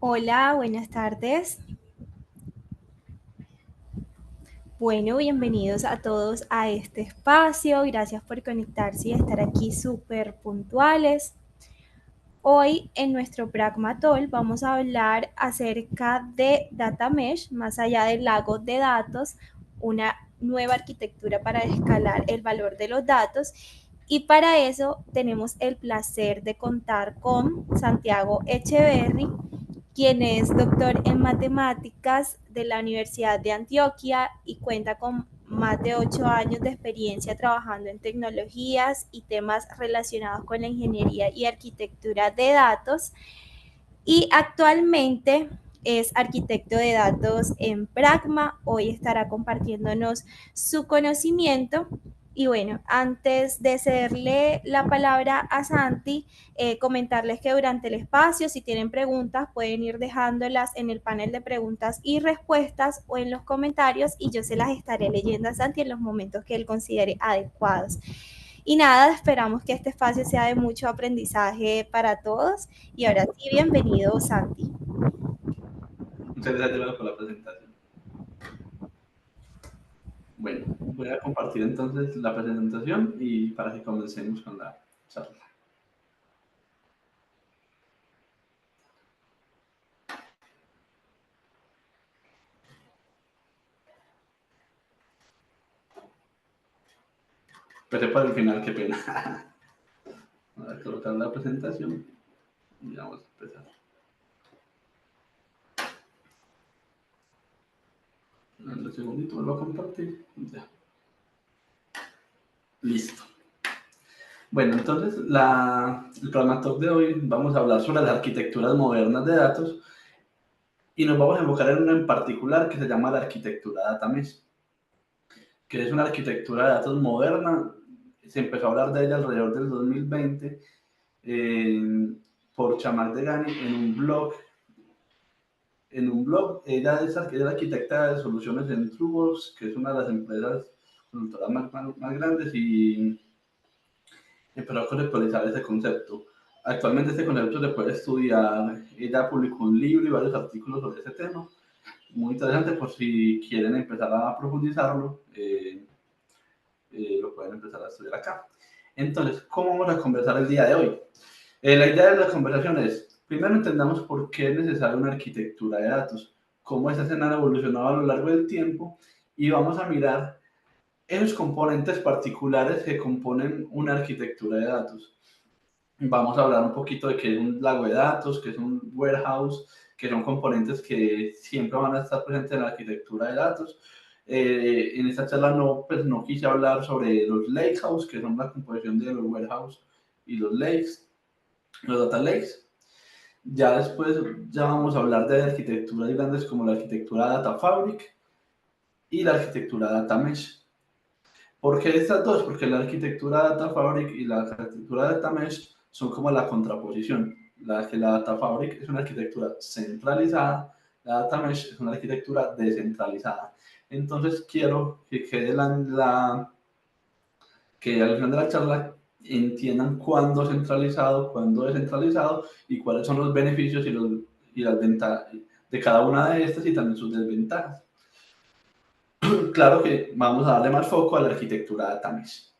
Hola, buenas tardes. Bueno, bienvenidos a todos a este espacio. Gracias por conectarse y estar aquí súper puntuales. Hoy en nuestro Pragmatol vamos a hablar acerca de Data Mesh, más allá del lago de datos, una nueva arquitectura para escalar el valor de los datos. Y para eso tenemos el placer de contar con Santiago Echeverry, quien es doctor en matemáticas de la Universidad de Antioquia y cuenta con más de 8 años de experiencia trabajando en tecnologías y temas relacionados con la ingeniería y arquitectura de datos. Y actualmente es arquitecto de datos en Pragma. Hoy estará compartiéndonos su conocimiento. Y bueno, antes de cederle la palabra a Santi, comentarles que durante el espacio, si tienen preguntas, pueden ir dejándolas en el panel de preguntas y respuestas o en los comentarios y yo se las estaré leyendo a Santi en los momentos que él considere adecuados. Y nada, esperamos que este espacio sea de mucho aprendizaje para todos. Y ahora sí, bienvenido, Santi. Muchas gracias por la presentación. Bueno, voy a compartir entonces la presentación y para que comencemos con la charla. Empecé para el final, qué pena. Voy a colocar la presentación y vamos a empezar. Un segundito, vuelvo a compartir. Ya. Listo. Bueno, entonces el programa Talk de hoy vamos a hablar sobre las arquitecturas modernas de datos y nos vamos a enfocar en una en particular que se llama la arquitectura Data Mesh, que es una arquitectura de datos moderna. Se empezó a hablar de ella alrededor del 2020 por Chamar Degani en un blog. Ella es arquitecta de soluciones en TrueWorks, que es una de las empresas consultoras más grandes, y empezó a conceptualizar ese concepto. Actualmente este concepto se puede estudiar. Ella publicó un libro y varios artículos sobre ese tema, muy interesante por si quieren empezar a profundizarlo. Lo pueden empezar a estudiar acá. Entonces, ¿cómo vamos a conversar el día de hoy? La idea de la conversación es, primero entendamos por qué es necesaria una arquitectura de datos, cómo estas han evolucionado a lo largo del tiempo, y vamos a mirar esos componentes particulares que componen una arquitectura de datos. Vamos a hablar un poquito de qué es un lago de datos, qué es un warehouse, que son componentes que siempre van a estar presentes en la arquitectura de datos. En esta charla no quise hablar sobre los lakehouse, que son la composición de los warehouse y los lakes, los data lakes. Ya después ya vamos a hablar de arquitecturas grandes como la arquitectura Data Fabric y la arquitectura Data Mesh. ¿Por qué estas dos? Porque la arquitectura Data Fabric y la arquitectura Data Mesh son como la contraposición. La Data Fabric es una arquitectura centralizada, la Data Mesh es una arquitectura descentralizada. Entonces quiero que quede que al final de la charla entiendan cuándo centralizado, cuándo descentralizado y cuáles son los beneficios y las ventajas de cada una de estas y también sus desventajas. Claro que vamos a darle más foco a la arquitectura Data Mesh.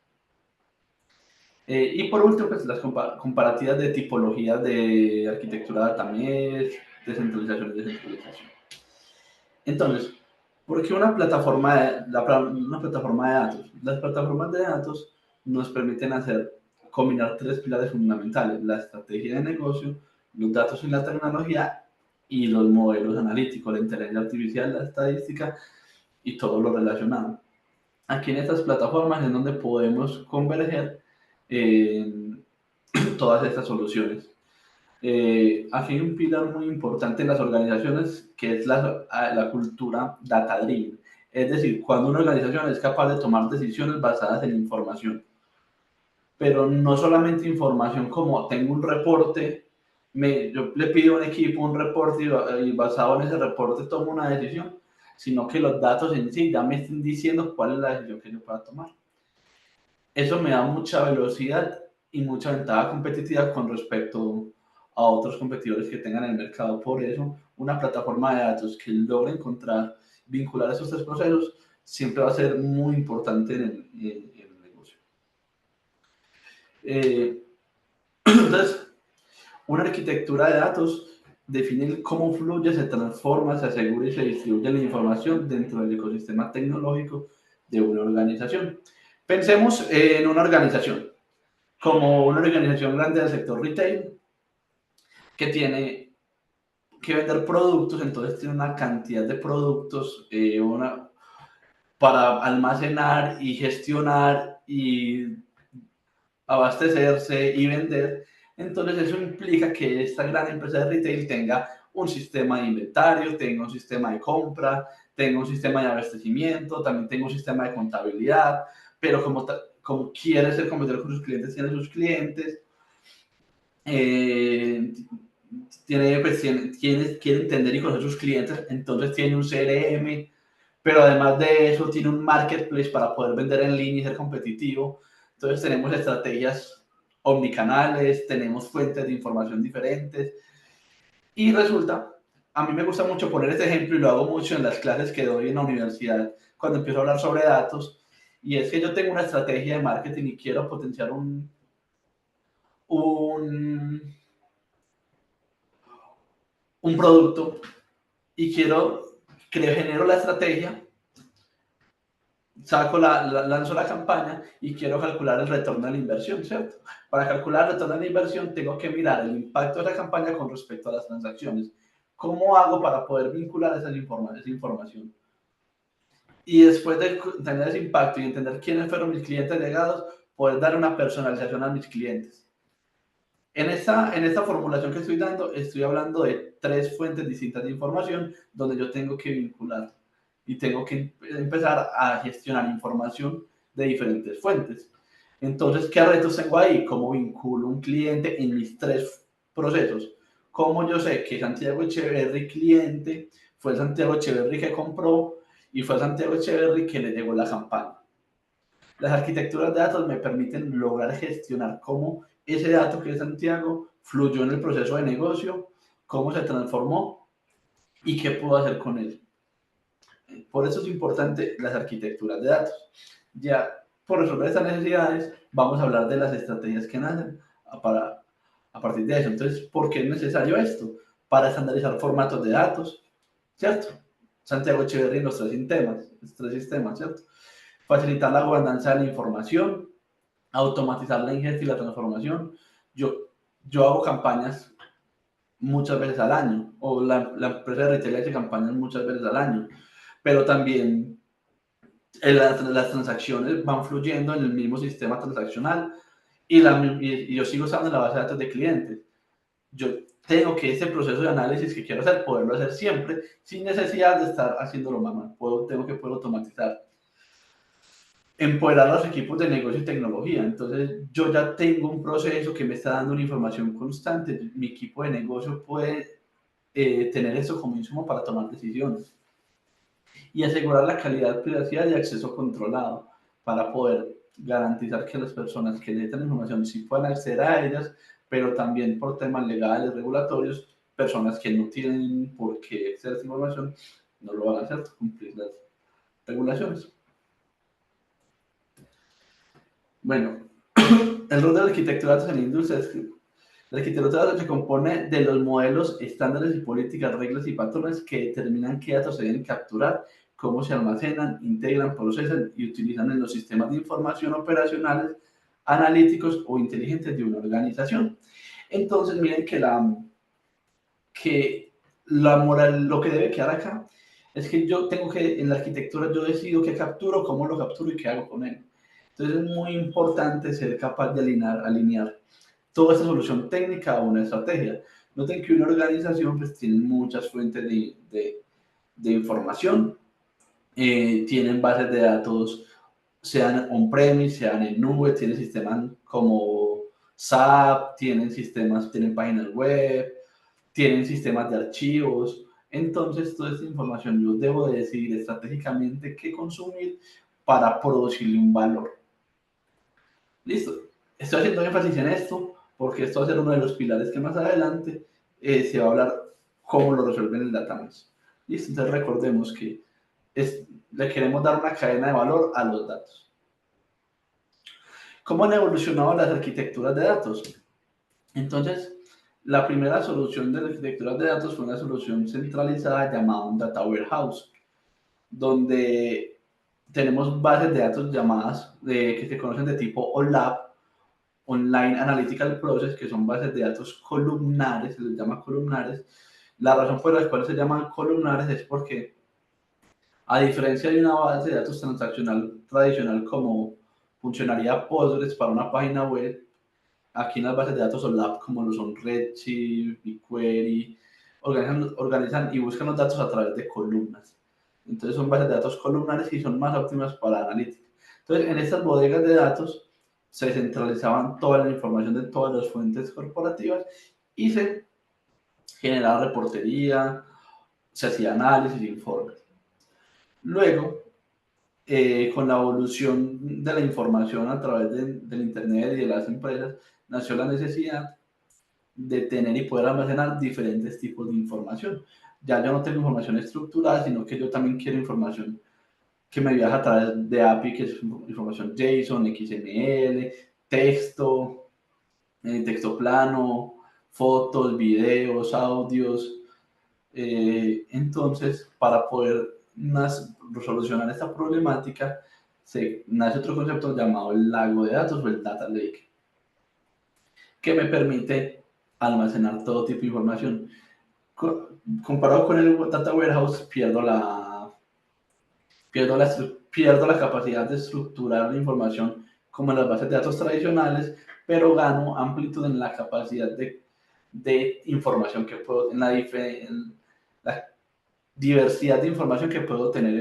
Y por último, pues las comparativas de tipologías de arquitectura Data Mesh, descentralización y descentralización. Entonces, ¿por qué una plataforma de datos? Las plataformas de datos nos permiten combinar tres pilares fundamentales: la estrategia de negocio, los datos y la tecnología y los modelos analíticos, la inteligencia artificial, la estadística y todo lo relacionado. Aquí en estas plataformas es donde podemos converger en todas estas soluciones. Aquí hay un pilar muy importante en las organizaciones que es la cultura data-driven. Es decir, cuando una organización es capaz de tomar decisiones basadas en información, pero no solamente información como tengo un reporte, yo le pido a un equipo un reporte y basado en ese reporte tomo una decisión, sino que los datos en sí ya me estén diciendo cuál es la decisión que yo pueda tomar. Eso me da mucha velocidad y mucha ventaja competitiva con respecto a otros competidores que tengan en el mercado. Por eso, una plataforma de datos que logre encontrar, vincular esos tres procesos, siempre va a ser muy importante en el negocio. Entonces, una arquitectura de datos define cómo fluye, se transforma, se asegura y se distribuye la información dentro del ecosistema tecnológico de una organización. Pensemos en una organización, como una organización grande del sector retail, que tiene que vender productos, entonces tiene una cantidad de productos para almacenar y gestionar y abastecerse y vender. Entonces eso implica que esta gran empresa de retail tenga un sistema de inventario, tenga un sistema de compra, tenga un sistema de abastecimiento, también tenga un sistema de contabilidad, pero como quiere ser competidor con sus clientes, tiene sus clientes, eh, quiere entender y conocer sus clientes, entonces tiene un CRM, pero además de eso tiene un marketplace para poder vender en línea y ser competitivo. Entonces tenemos estrategias omnicanales, tenemos fuentes de información diferentes y resulta, a mí me gusta mucho poner este ejemplo y lo hago mucho en las clases que doy en la universidad cuando empiezo a hablar sobre datos, y es que yo tengo una estrategia de marketing y quiero potenciar un, un producto y genero la estrategia, lanzo la campaña y quiero calcular el retorno de la inversión, ¿cierto? Para calcular el retorno de la inversión tengo que mirar el impacto de la campaña con respecto a las transacciones. ¿Cómo hago para poder vincular esa información? Y después de tener ese impacto y entender quiénes fueron mis clientes llegados, poder dar una personalización a mis clientes. En esta formulación que estoy dando, estoy hablando de 3 fuentes distintas de información donde yo tengo que vincular y tengo que empezar a gestionar información de diferentes fuentes. Entonces, ¿qué retos tengo ahí? ¿Cómo vinculo un cliente en mis 3 procesos? ¿Cómo yo sé que Santiago Echeverry cliente fue Santiago Echeverry que compró y fue Santiago Echeverry que le llegó la campaña? Las arquitecturas de datos me permiten lograr gestionar cómo ese dato que es Santiago fluyó en el proceso de negocio, cómo se transformó y qué puedo hacer con él. Por eso es importante las arquitecturas de datos. Ya por resolver estas necesidades, vamos a hablar de las estrategias que nacen a partir de eso. Entonces, ¿por qué es necesario esto? Para estandarizar formatos de datos, ¿cierto? Santiago Echeverry en los 3 sistemas, ¿cierto? Facilitar la gobernanza de la información, automatizar la ingesta y la transformación. Yo hago campañas muchas veces al año, o la empresa de retail hace campañas muchas veces al año, pero también las transacciones van fluyendo en el mismo sistema transaccional y yo sigo usando la base de datos de clientes. Yo tengo que ese proceso de análisis que quiero hacer, poderlo hacer siempre, sin necesidad de estar haciéndolo manual. Tengo que poder automatizar. Empoderar a los equipos de negocio y tecnología. Entonces, yo ya tengo un proceso que me está dando una información constante. Mi equipo de negocio puede tener eso como insumo para tomar decisiones. Y asegurar la calidad, privacidad y acceso controlado para poder garantizar que las personas que necesitan información sí puedan acceder a ellas, pero también por temas legales, regulatorios, personas que no tienen por qué acceder a esa información no lo van a hacer, cumplir las regulaciones. Bueno, el rol de la arquitectura de datos en la industria es que la arquitectura de datos se compone de los modelos, estándares y políticas, reglas y patrones que determinan qué datos se deben capturar, cómo se almacenan, integran, procesan y utilizan en los sistemas de información operacionales, analíticos o inteligentes de una organización. Entonces, miren lo que debe quedar acá es que en la arquitectura yo decido qué capturo, cómo lo capturo y qué hago con él. Entonces es muy importante ser capaz de alinear toda esta solución técnica a una estrategia. Noten que una organización pues, tiene muchas fuentes de información, tienen bases de datos, sean on-premise, sean en nube, tienen sistemas como SAP, tienen páginas web, tienen sistemas de archivos. Entonces, toda esta información yo debo de decidir estratégicamente qué consumir para producirle un valor. Listo. Estoy haciendo énfasis en esto porque esto va a ser uno de los pilares que más adelante se va a hablar cómo lo resuelven el data mesh. Listo, entonces recordemos que le queremos dar una cadena de valor a los datos. ¿Cómo han evolucionado las arquitecturas de datos? Entonces, la primera solución de la arquitectura de datos fue una solución centralizada llamada un Data Warehouse, donde tenemos bases de datos llamadas, que se conocen de tipo OLAP, Online Analytical Process, que son bases de datos columnares, se les llama columnares. La razón por la cual se llaman columnares es porque, a diferencia de una base de datos transaccional tradicional como funcionaría Postgres para una página web, aquí en las bases de datos OLAP, como lo son Redshift, BigQuery, organizan y buscan los datos a través de columnas. Entonces son bases de datos columnares y son más óptimas para analítica. Entonces, en estas bodegas de datos se centralizaban toda la información de todas las fuentes corporativas y se generaba reportería, se hacía análisis e informes. Luego, con la evolución de la información a través del Internet y de las empresas, nació la necesidad de tener y poder almacenar diferentes tipos de información. Ya yo no tengo información estructurada, sino que yo también quiero información que me viaja a través de API, que es información JSON, XML, texto, texto plano, fotos, videos, audios. Entonces, para poder solucionar esta problemática, se nace otro concepto llamado el lago de datos o el data lake, que me permite almacenar todo tipo de información. Comparado con el data warehouse, pierdo la capacidad de estructurar la información como en las bases de datos tradicionales, pero gano amplitud en la capacidad de información que puedo, en la diversidad de información que puedo tener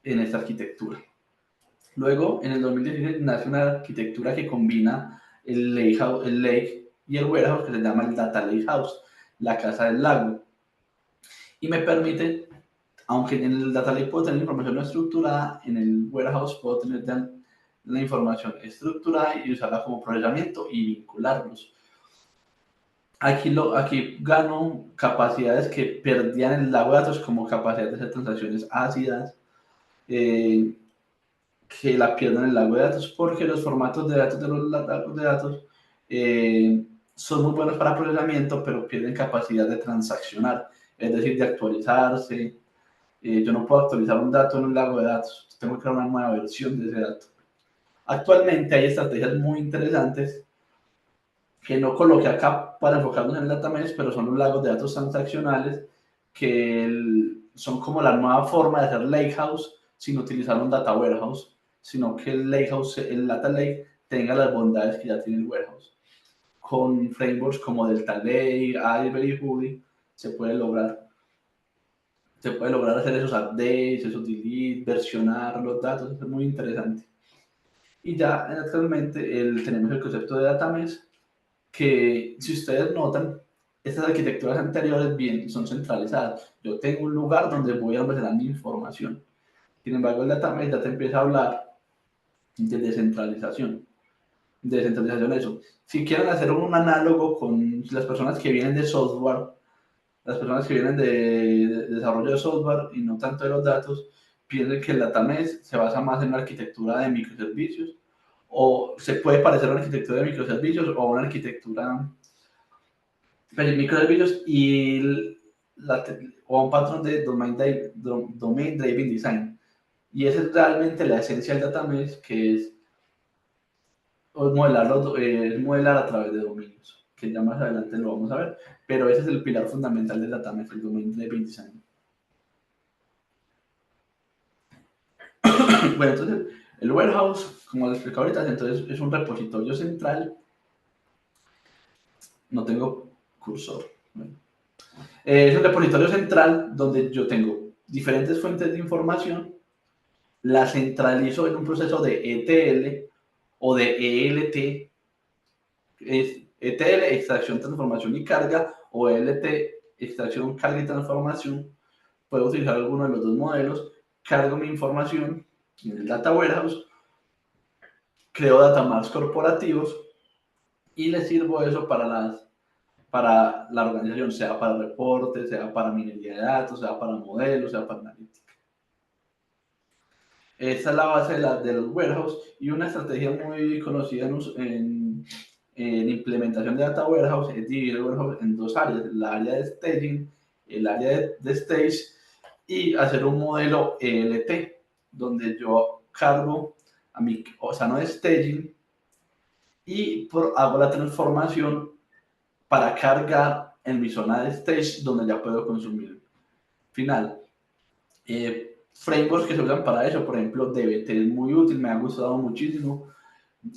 en esta arquitectura. Luego, en el 2016, nace una arquitectura que combina el lake y el warehouse, que se llama el Data Lake House, la casa del lago, y me permite, aunque en el Data Lake puedo tener información no estructurada, en el warehouse puedo tener la información estructurada y usarla como procesamiento y vincularlos. Aquí gano capacidades que perdían en el lago de datos, como capacidad de hacer transacciones ácidas, que la pierdo en el lago de datos, porque los formatos de datos de los lagos de datos son muy buenos para procesamiento, pero pierden capacidad de transaccionar, es decir, de actualizarse. Yo no puedo actualizar un dato en un lago de datos, tengo que crear una nueva versión de ese dato. Actualmente hay estrategias muy interesantes que no coloqué acá para enfocarnos en el data mesh, pero son los lagos de datos transaccionales que son como la nueva forma de hacer lakehouse sin utilizar un data warehouse, sino que el lakehouse, el data lake, tenga las bondades que ya tiene el warehouse. Con frameworks como Delta Lake, Ivory y Huddle se puede lograr hacer esos updates, esos delete, versionar los datos, es muy interesante. Y ya actualmente tenemos el concepto de data mesh, que si ustedes notan, estas arquitecturas anteriores bien son centralizadas. Yo tengo un lugar donde voy a almacenar mi información. Sin embargo, el data mesh ya te empieza a hablar de descentralización. Descentralización, eso. Si quieren hacer un análogo con las personas que vienen de software, las personas que vienen de desarrollo de software y no tanto de los datos, piensen que el data mesh se basa más en una arquitectura de microservicios, o se puede parecer a una arquitectura de microservicios o a una arquitectura de microservicios o a un patrón de domain driven design. Y esa es realmente la esencia del data mesh, que es modelar a través de dominios, que ya más adelante lo vamos a ver, pero ese es el pilar fundamental del data mesh, el domain driven design. Bueno, entonces el warehouse, como les explico ahorita, entonces es un repositorio central. No tengo cursor. Bueno. Es un repositorio central donde yo tengo diferentes fuentes de información, las centralizo en un proceso de ETL o de ELT, es ETL, extracción, transformación y carga, o ELT, extracción, carga y transformación. Puedo utilizar alguno de los dos modelos, cargo mi información en el Data Warehouse, creo datamarks corporativos y le sirvo eso para la organización, sea para reportes, sea para minería de datos, sea para modelos, sea para analítica. Esa es la base de los warehouse, y una estrategia muy conocida en implementación de data warehouse es dividir el warehouse en dos áreas: el área de staging, el área de stage, y hacer un modelo ELT, donde yo cargo a mi no de staging, y hago la transformación para cargar en mi zona de stage, donde ya puedo consumir final. Frameworks que se usan para eso, por ejemplo, DBT es muy útil, me ha gustado muchísimo.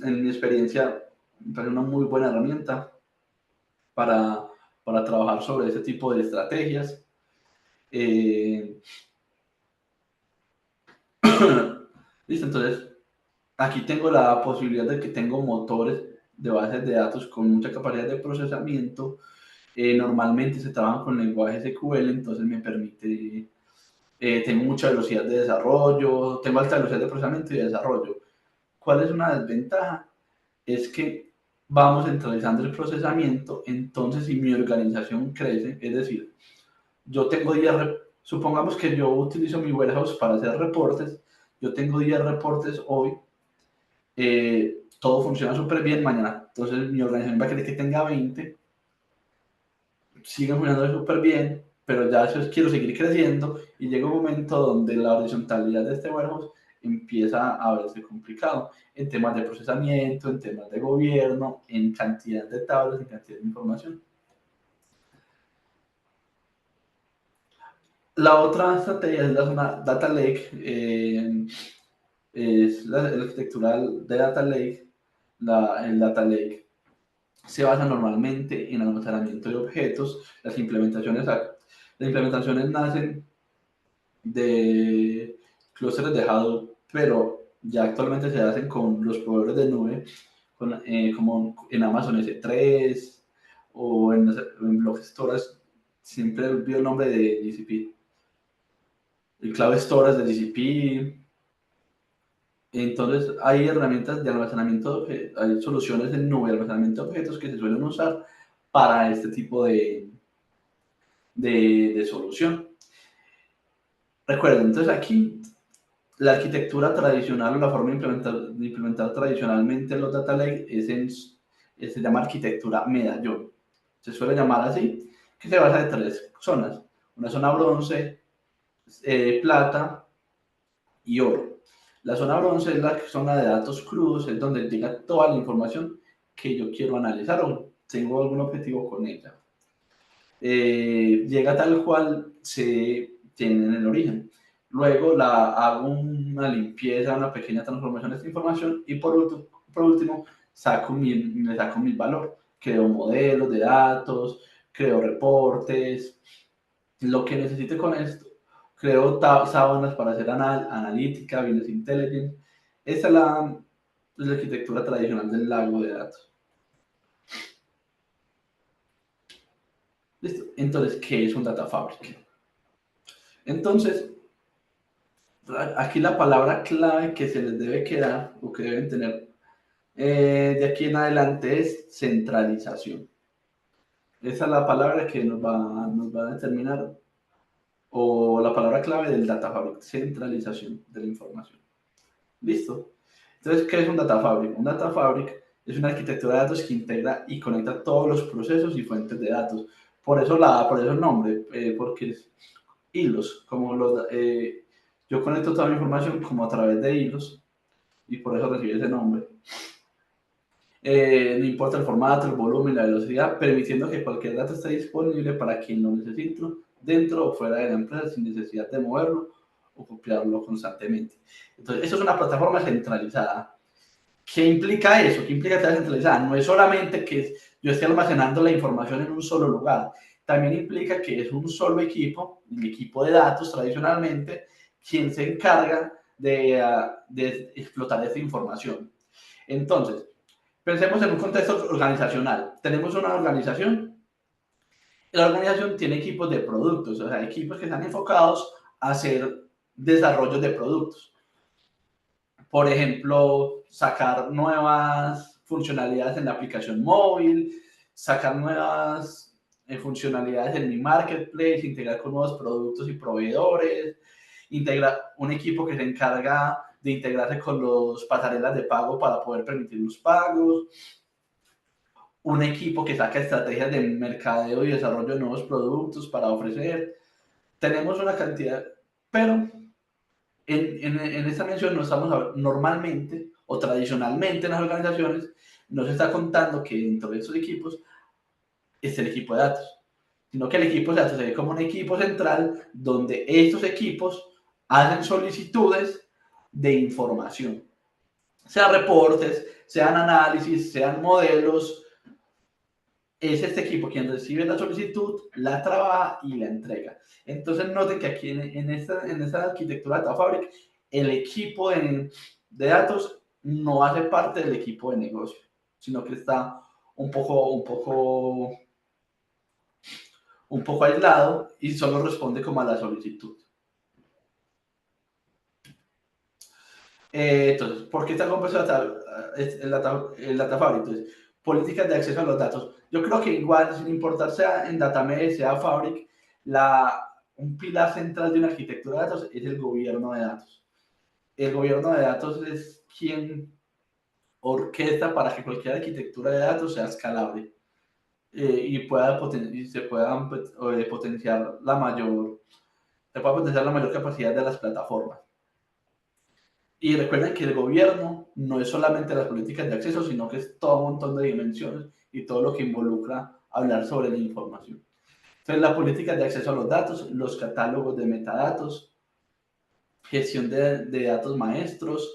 En mi experiencia, me parece una muy buena herramienta para, para trabajar sobre ese tipo de estrategias. Listo, entonces aquí tengo la posibilidad de que tengo motores de bases de datos con mucha capacidad de procesamiento. Normalmente se trabajan con lenguaje SQL, entonces me permite, tengo mucha velocidad de desarrollo, tengo alta velocidad de procesamiento y de desarrollo. ¿Cuál es una desventaja? Es que vamos centralizando el procesamiento, entonces si mi organización crece, es decir, yo tengo 10, supongamos que yo utilizo mi warehouse para hacer reportes, yo tengo 10 reportes hoy, todo funciona súper bien, mañana entonces mi organización va a querer que tenga 20, siguen funcionando súper bien, pero ya yo quiero seguir creciendo, y llega un momento donde la horizontalidad de este warehouse empieza a verse complicado en temas de procesamiento, en temas de gobierno, en cantidad de tablas, en cantidad de información. La otra estrategia es la zona Data Lake, es la arquitectura de Data Lake. El Data Lake se basa normalmente en almacenamiento de objetos. Las implementaciones nacen de clústeres de Hadoop, pero ya actualmente se hacen con los proveedores de nube, como en Amazon S3 o en Block Storage. Siempre olvido el nombre de GCP. El Cloud Storage de GCP. Entonces hay herramientas de almacenamiento de objetos, hay soluciones en nube de almacenamiento de objetos que se suelen usar para este tipo de solución. Recuerden, entonces aquí la arquitectura tradicional, o la forma de implementar tradicionalmente los data lake se llama arquitectura medallón. Se suele llamar así, que se basa en 3 zonas: una zona bronce, plata y oro. La zona bronce es la zona de datos crudos, es donde llega toda la información que yo quiero analizar o tengo algún objetivo con ella. Llega tal cual se tiene en el origen. Luego hago una limpieza, una pequeña transformación de esta información, y por último me saco mi valor. Creo modelos de datos, creo reportes, lo que necesite con esto. Creo sábanas para hacer analítica, business intelligence. Esa es la arquitectura tradicional del lago de datos. ¿Listo? Entonces, ¿qué es un data fabric? Entonces, aquí la palabra clave que se les debe quedar, o que deben tener de aquí en adelante, es centralización. Esa es la palabra que nos va a determinar, o la palabra clave del data fabric: centralización de la información. ¿Listo? Entonces, ¿qué es un data fabric? Un data fabric es una arquitectura de datos que integra y conecta todos los procesos y fuentes de datos. Por eso el nombre, porque es hilos, yo conecto toda mi información como a través de hilos, y por eso recibe ese nombre. No importa el formato, el volumen, la velocidad, permitiendo que cualquier dato esté disponible para quien lo necesite, dentro o fuera de la empresa, sin necesidad de moverlo o copiarlo constantemente. Entonces, eso es una plataforma centralizada. ¿Qué implica eso? ¿Qué implica que sea centralizada? No es solamente que yo esté almacenando la información en un solo lugar, también implica que es un solo equipo, el equipo de datos tradicionalmente, quien se encarga de explotar esa información. Entonces, pensemos en un contexto organizacional. Tenemos una organización. La organización tiene equipos de productos, o sea, equipos que están enfocados a hacer desarrollos de productos. Por ejemplo, sacar nuevas funcionalidades en la aplicación móvil, sacar nuevas funcionalidades en mi marketplace, integrar con nuevos productos y proveedores, integrar un equipo que se encarga de integrarse con los pasarelas de pago para poder permitir los pagos, un equipo que saca estrategias de mercadeo y desarrollo de nuevos productos para ofrecer. Tenemos una cantidad, pero en esta mención no estamos normalmente o tradicionalmente en las organizaciones, no se está contando que dentro de estos equipos es el equipo de datos, sino que el equipo de datos se ve como un equipo central donde estos equipos hacen solicitudes de información, sean reportes, sean análisis, sean modelos. Es este equipo quien recibe la solicitud, la trabaja y la entrega. Entonces noten que aquí en esta arquitectura de Data Fabric, el equipo de datos no hace parte del equipo de negocio, sino que está un poco aislado y solo responde como a la solicitud. Entonces, ¿por qué está compuesto el Data Fabric? Entonces, políticas de acceso a los datos. Yo creo que igual, sin importar sea en DataMesh, sea Fabric, un pilar central de una arquitectura de datos es el gobierno de datos. El gobierno de datos es quien orquesta para que cualquier arquitectura de datos sea escalable y se pueda potenciar la mayor capacidad de las plataformas. Y recuerden que el gobierno no es solamente las políticas de acceso, sino que es todo un montón de dimensiones y todo lo que involucra hablar sobre la información. Entonces, la política de acceso a los datos, los catálogos de metadatos, gestión de datos maestros,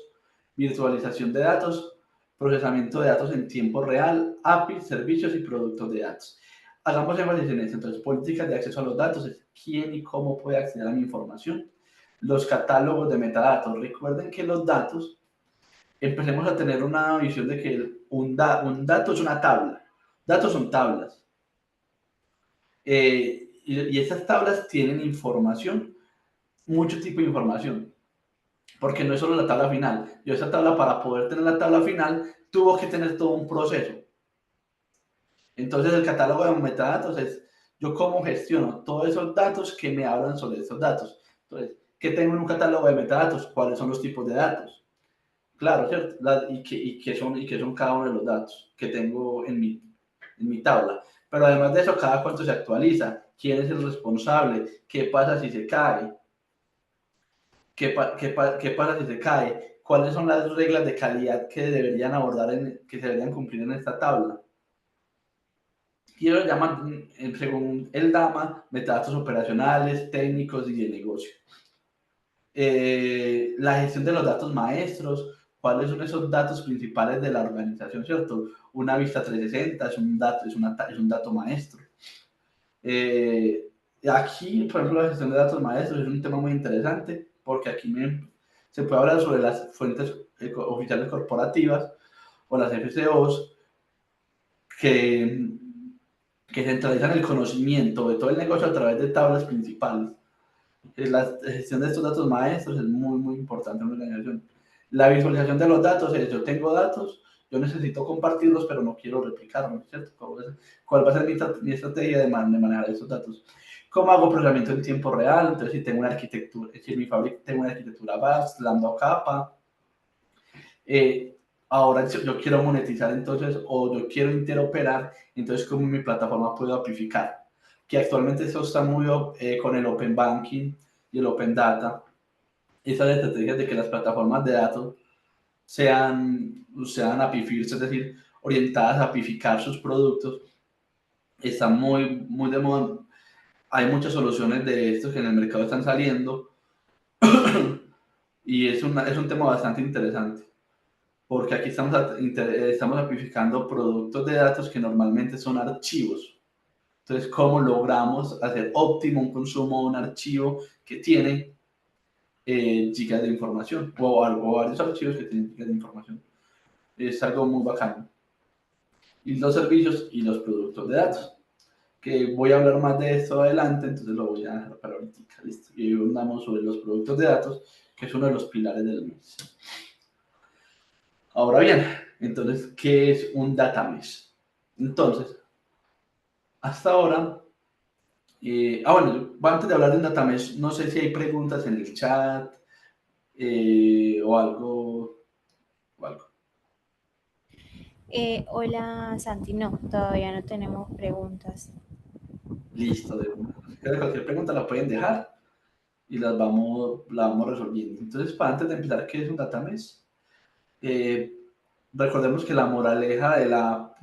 virtualización de datos, procesamiento de datos en tiempo real, APIs, servicios y productos de datos. Hagamos énfasis en esto. Entonces, políticas de acceso a los datos es quién y cómo puede acceder a mi información. Los catálogos de metadatos. Recuerden que los datos, empecemos a tener una visión de que un dato es una tabla. Datos son tablas. Y esas tablas tienen información, mucho tipo de información, porque no es solo la tabla final. Yo esa tabla, para poder tener la tabla final, tuvo que tener todo un proceso. Entonces el catálogo de metadatos es yo cómo gestiono todos esos datos que me hablan sobre esos datos. Entonces, ¿qué tengo en un catálogo de metadatos? ¿Cuáles son los tipos de datos? Claro, ¿cierto? ¿Qué son cada uno de los datos que tengo en mi tabla? Pero además de eso, cada cuánto se actualiza, quién es el responsable, qué pasa si se cae, qué pasa si se cae, cuáles son las reglas de calidad que deberían que se deberían cumplir en esta tabla. Y ellos llaman, según el DAMA, metadatos operacionales, técnicos y de negocio. La gestión de los datos maestros, cuáles son esos datos principales de la organización, ¿cierto? Una vista 360 es un dato maestro. Aquí, por ejemplo, la gestión de datos maestros es un tema muy interesante porque aquí se puede hablar sobre las fuentes oficiales corporativas o las FCOs que centralizan el conocimiento de todo el negocio a través de tablas principales. La gestión de estos datos maestros es muy, muy importante en una organización. La visualización de los datos es, yo tengo datos, yo necesito compartirlos, pero no quiero replicarlos, ¿cierto? ¿Cuál va a ser mi estrategia de manejar esos datos? ¿Cómo hago procesamiento en tiempo real? Entonces, si tengo una arquitectura, si en mi fábrica tengo una arquitectura VAST, Lambda o Kappa, ahora yo quiero monetizar entonces, o yo quiero interoperar, entonces, ¿cómo mi plataforma puedo amplificar? Que actualmente eso está muy con el Open Banking y el Open Data. Esas estrategias de que las plataformas de datos sean API-first, es decir, orientadas a apificar sus productos, están muy, muy de moda. Hay muchas soluciones de estos que en el mercado están saliendo y es un tema bastante interesante porque aquí estamos apificando productos de datos que normalmente son archivos. Entonces, ¿cómo logramos hacer óptimo un consumo de un archivo que tiene gigas de información o varios archivos que tienen gigas de información? Es algo muy bacano. Y los servicios y los productos de datos, que voy a hablar más de esto adelante, entonces lo voy a dejar para ahorita, ¿listo? Y hoy andamos sobre los productos de datos, que es uno de los pilares del mes. Ahora bien, Entonces, ¿qué es un data mesh? Entonces, hasta ahora, bueno, antes de hablar de un data mesh, no sé si hay preguntas en el chat o algo, o algo. Hola Santi, no, todavía no tenemos preguntas. Listo, de una. Cualquier pregunta la pueden dejar y la vamos resolviendo. Entonces, para antes de empezar, ¿qué es un data mesh? Eh, Recordemos que la moraleja de la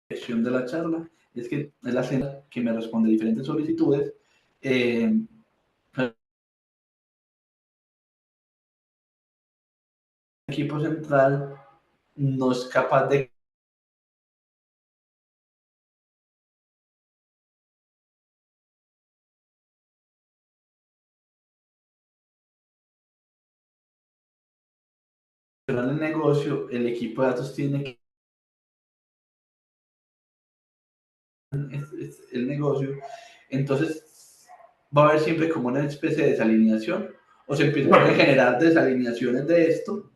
sección de la charla es que es la cena que me responde diferentes solicitudes. El equipo central no es capaz de gestionar el negocio, el equipo de datos tiene que es el negocio, entonces va a haber siempre como una especie de desalineación o se empiezan a generar desalineaciones de esto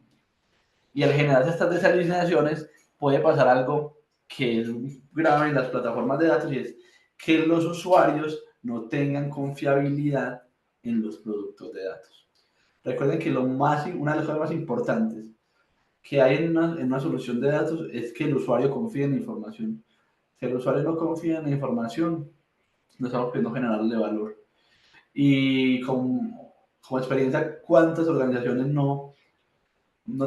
y al generarse estas desalineaciones puede pasar algo que es grave en las plataformas de datos y es que los usuarios no tengan confiabilidad en los productos de datos. Recuerden que una de las cosas más importantes que hay en una solución de datos es que el usuario confíe en la información. Si el usuario no confía en la información, no estamos pudiendo generarle valor. Y como experiencia, ¿cuántas organizaciones no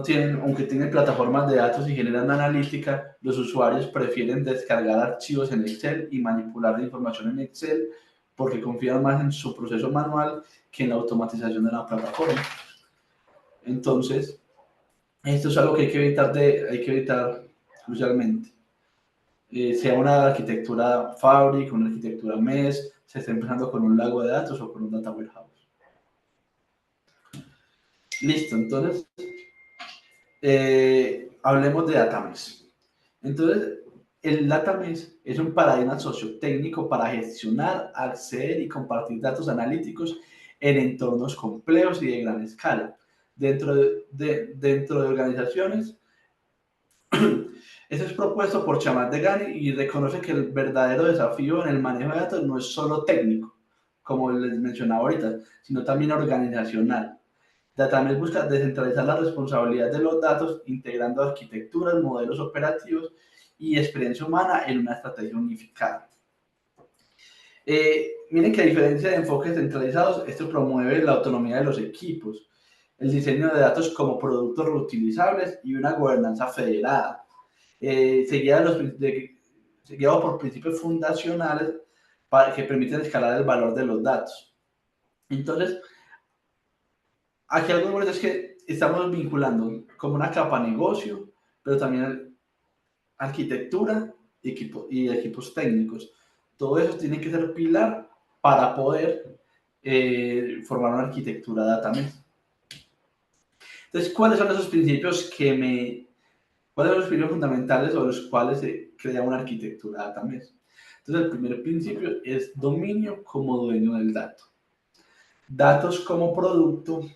tienen, aunque tienen plataformas de datos y generan analítica, los usuarios prefieren descargar archivos en Excel y manipular la información en Excel porque confían más en su proceso manual que en la automatización de la plataforma? Entonces, esto es algo que hay que evitar crucialmente. Sea una arquitectura Fabric, una arquitectura Mesh, se está empezando con un lago de datos o con un data warehouse. Listo, entonces hablemos de data mesh. Entonces, el data mesh es un paradigma sociotécnico para gestionar, acceder y compartir datos analíticos en entornos complejos y de gran escala. Dentro de organizaciones, eso es propuesto por Chamath Degani y reconoce que el verdadero desafío en el manejo de datos no es solo técnico, como les mencionaba ahorita, sino también organizacional. Datamesh busca descentralizar la responsabilidad de los datos, integrando arquitecturas, modelos operativos y experiencia humana en una estrategia unificada. Miren que a diferencia de enfoques centralizados, esto promueve la autonomía de los equipos, el diseño de datos como productos reutilizables y una gobernanza federada. Guiado por principios fundacionales que permiten escalar el valor de los datos. Entonces, aquí algo importante es que estamos vinculando como una capa negocio, pero también arquitectura y equipos técnicos. Todo eso tiene que ser pilar para poder formar una arquitectura data mesh. Entonces, ¿cuáles son esos principios cuáles son los principios fundamentales sobre los cuales se crea una arquitectura data mesh? Entonces, el primer principio es dominio como dueño del dato. Datos como producto,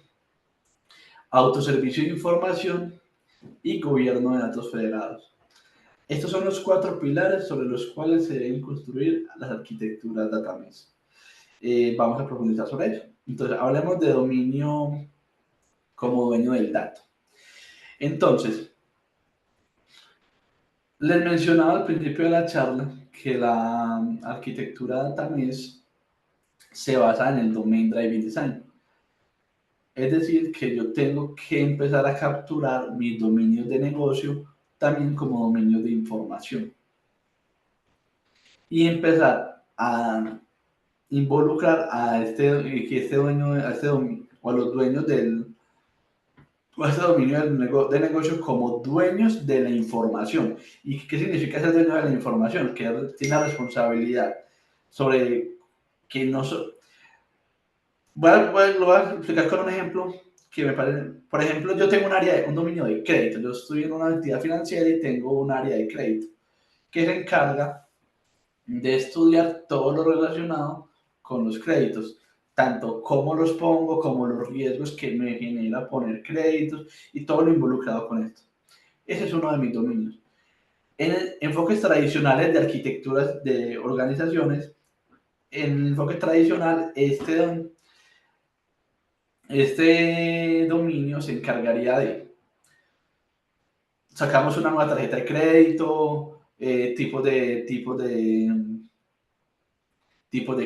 autoservicio de información y gobierno de datos federados. Estos son los cuatro pilares sobre los cuales se deben construir las arquitecturas data mesh. Vamos a profundizar sobre ello. Entonces, hablemos de dominio como dueño del dato. Entonces, les mencionaba al principio de la charla que la arquitectura data mesh se basa en el Domain Driven Design. Es decir, que yo tengo que empezar a capturar mis dominios de negocio también como dominios de información. Y empezar a involucrar que este dueño, o a los dueños o a este dominio de negocio como dueños de la información. ¿Y qué significa ser dueño de la información? Que tiene la responsabilidad sobre que no... Lo voy a explicar con un ejemplo que me parece... Por ejemplo, yo tengo un dominio de crédito. Yo estoy en una entidad financiera y tengo un área de crédito que se encarga de estudiar todo lo relacionado con los créditos, tanto cómo los pongo como los riesgos que me genera poner créditos y todo lo involucrado con esto. Ese es uno de mis dominios. En enfoques tradicionales de arquitecturas de organizaciones, en el enfoque tradicional, este dominio se encargaría de sacamos una nueva tarjeta de crédito, tipos de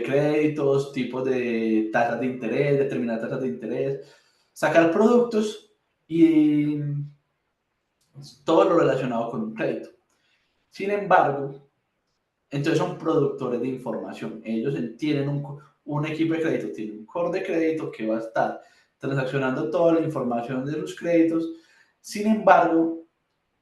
créditos, tipos de tasas de interés, determinadas tasas de interés, sacar productos y todo lo relacionado con un crédito. Sin embargo, entonces son productores de información. Ellos tienen un equipo de crédito, tienen un core de crédito que va a estar transaccionando toda la información de los créditos. Sin embargo,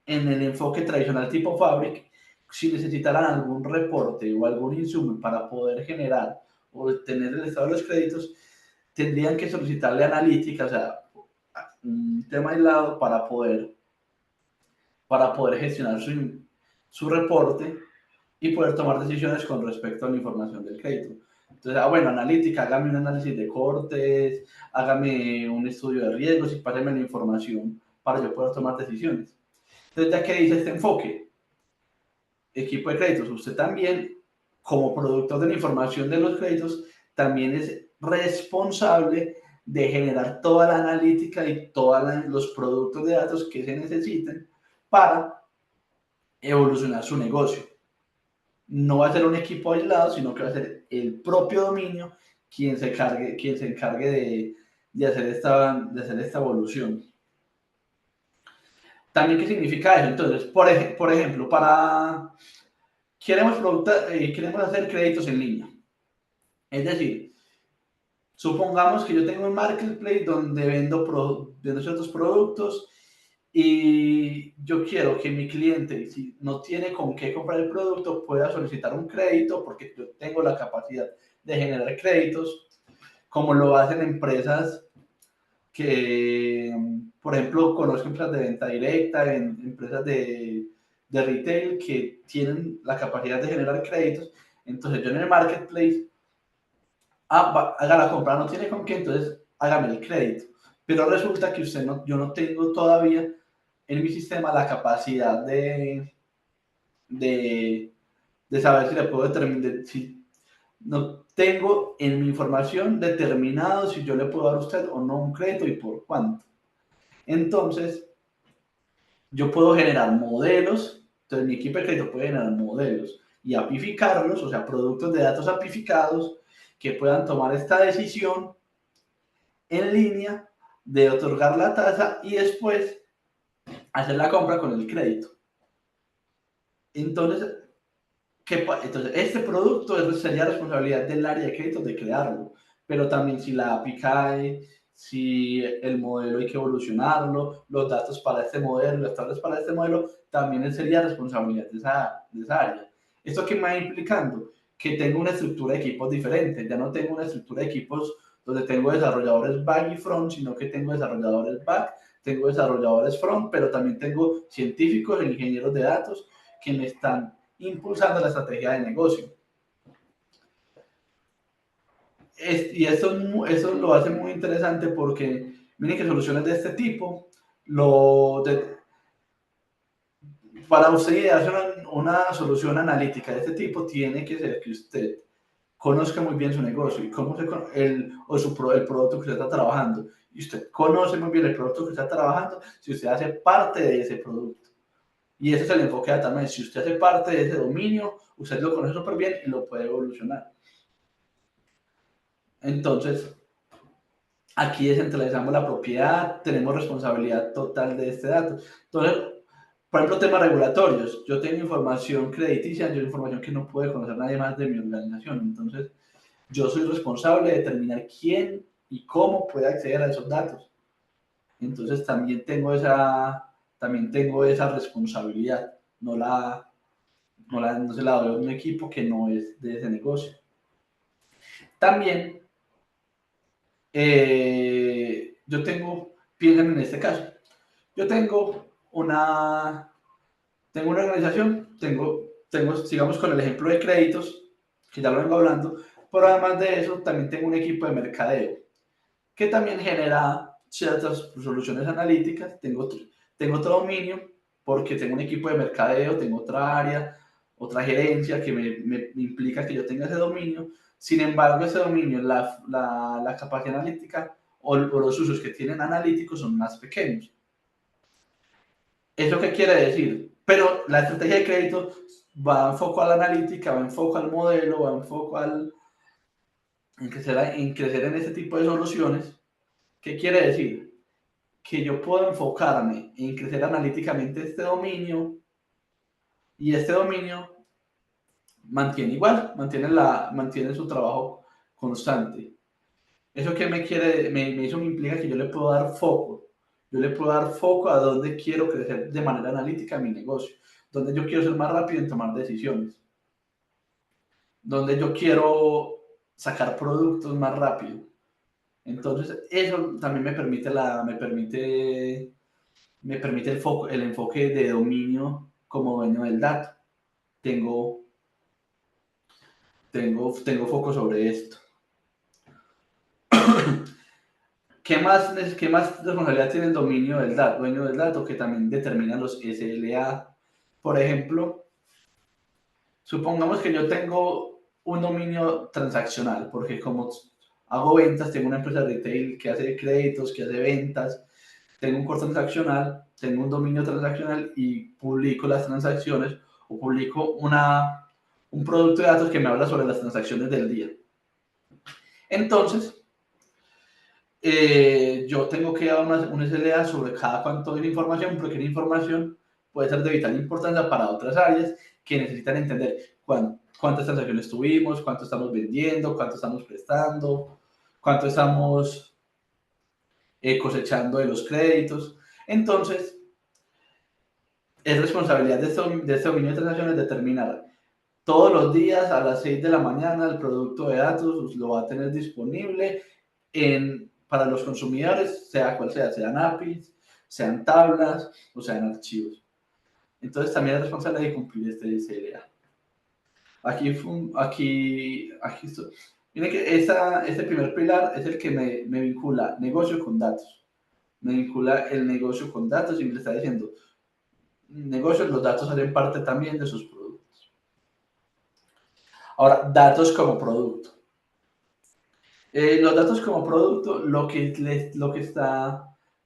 en el enfoque tradicional tipo Fabric, si necesitaran algún reporte o algún insumo para poder generar o tener el estado de los créditos, tendrían que solicitarle analítica, o sea, un tema aislado para poder gestionar su reporte y poder tomar decisiones con respecto a la información del crédito. Entonces, bueno, analítica, hágame un análisis de cortes, hágame un estudio de riesgos y páseme la información para yo poder tomar decisiones. Entonces, ¿ya qué dice este enfoque? Equipo de créditos, usted también, como productor de la información de los créditos, también es responsable de generar toda la analítica y todos los productos de datos que se necesiten para evolucionar su negocio. No va a ser un equipo aislado, sino que va a ser el propio dominio quien se encargue de hacer esta evolución. También, ¿qué significa eso? Entonces, por ejemplo, queremos hacer créditos en línea. Es decir, supongamos que yo tengo un marketplace donde vendo ciertos productos y yo quiero que mi cliente, si no tiene con qué comprar el producto, pueda solicitar un crédito porque yo tengo la capacidad de generar créditos, como lo hacen empresas que, por ejemplo, conozco empresas de venta directa, empresas de retail que tienen la capacidad de generar créditos. Entonces yo en el marketplace, haga la compra, no tiene con qué, entonces hágame el crédito. Pero resulta que yo no tengo todavía en mi sistema la capacidad de, de saber si le puedo determinar, si no tengo en mi información determinado si yo le puedo dar a usted o no un crédito y por cuánto. Entonces, yo puedo generar modelos, entonces mi equipo de crédito puede generar modelos y apificarlos, o sea, productos de datos apificados que puedan tomar esta decisión en línea de otorgar la tasa y después hacer la compra con el crédito. Entonces, entonces este producto sería responsabilidad del área de crédito de crearlo, pero también si la API cae, si el modelo hay que evolucionarlo, los datos para este modelo, las tablas para este modelo, también sería responsabilidad de esa área. ¿Esto qué me va implicando? Que tengo una estructura de equipos diferente, ya no tengo una estructura de equipos donde tengo desarrolladores back y front, sino que tengo desarrolladores back, tengo desarrolladores front, pero también tengo científicos e ingenieros de datos que me están impulsando la estrategia de negocio. Y eso lo hace muy interesante porque miren que soluciones de este tipo, para usted idearse una solución analítica de este tipo, tiene que ser que usted conozca muy bien su negocio y cómo el producto que usted está trabajando. Y usted conoce muy bien el producto que está trabajando si usted hace parte de ese producto. Y ese es el enfoque de Datamesh. Si usted hace parte de ese dominio, usted lo conoce súper bien y lo puede evolucionar. Entonces, aquí descentralizamos la propiedad, tenemos responsabilidad total de este dato. Entonces, por ejemplo, temas regulatorios. Yo tengo información crediticia, yo tengo información que no puede conocer nadie más de mi organización. Entonces, yo soy responsable de determinar quién y cómo puede acceder a esos datos. Entonces, también tengo esa responsabilidad. No se la doy a un equipo que no es de ese negocio. También, piensen en este caso, yo tengo una organización, sigamos con el ejemplo de créditos, que ya lo vengo hablando, pero además de eso también tengo un equipo de mercadeo que también genera ciertas soluciones analíticas. Tengo otro dominio porque tengo un equipo de mercadeo, tengo otra área, otra gerencia que me implica que yo tenga ese dominio. Sin embargo, ese dominio, la capacidad analítica o los usos que tienen analíticos son más pequeños. ¿Eso qué quiere decir? Pero la estrategia de crédito va en foco a la analítica, va en foco al modelo, va en foco en crecer en este tipo de soluciones. ¿Qué quiere decir? Que yo puedo enfocarme en crecer analíticamente este dominio y este dominio mantiene igual, mantiene su trabajo constante. ¿Eso qué me quiere? Eso me implica que yo le puedo dar foco. Yo le puedo dar foco a donde quiero crecer de manera analítica mi negocio, donde yo quiero ser más rápido en tomar decisiones, donde yo quiero sacar productos más rápido. Entonces, eso también me permite el enfoque de dominio como dueño del dato. Tengo, tengo foco sobre esto. ¿Qué más responsabilidad tiene el dominio del dato, dueño del dato, que también determinan los SLA? Por ejemplo, supongamos que yo tengo un dominio transaccional, porque como hago ventas, tengo una empresa de retail que hace créditos, que hace ventas, tengo un core transaccional, tengo un dominio transaccional y publico las transacciones o publico un producto de datos que me habla sobre las transacciones del día. Entonces, yo tengo que dar un SLA sobre cada cuánto de información, porque la información puede ser de vital importancia para otras áreas que necesitan entender cuántas transacciones tuvimos, cuánto estamos vendiendo, cuánto estamos prestando, cuánto estamos cosechando de los créditos. Entonces, es responsabilidad de este dominio de transacciones determinar todos los días a las 6 de la mañana el producto de datos lo va a tener disponible para los consumidores, sea cual sea, sean APIs, sean tablas o sean archivos. Entonces también es responsable de cumplir este SLA. Aquí estoy. Miren que este primer pilar es el que me vincula negocio con datos. Me vincula el negocio con datos y me está diciendo, negocios, los datos hacen parte también de sus productos. Ahora, datos como producto. Los datos como producto,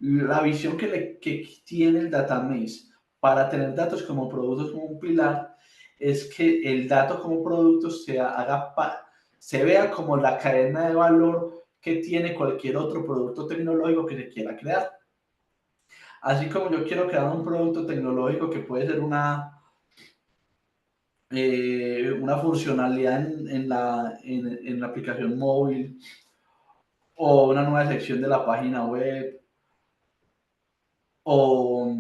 la visión que tiene el database para tener datos como productos como un pilar, es que el dato como producto se vea como la cadena de valor que tiene cualquier otro producto tecnológico que se quiera crear. Así como yo quiero crear un producto tecnológico que puede ser una funcionalidad en la aplicación móvil, o una nueva sección de la página web, o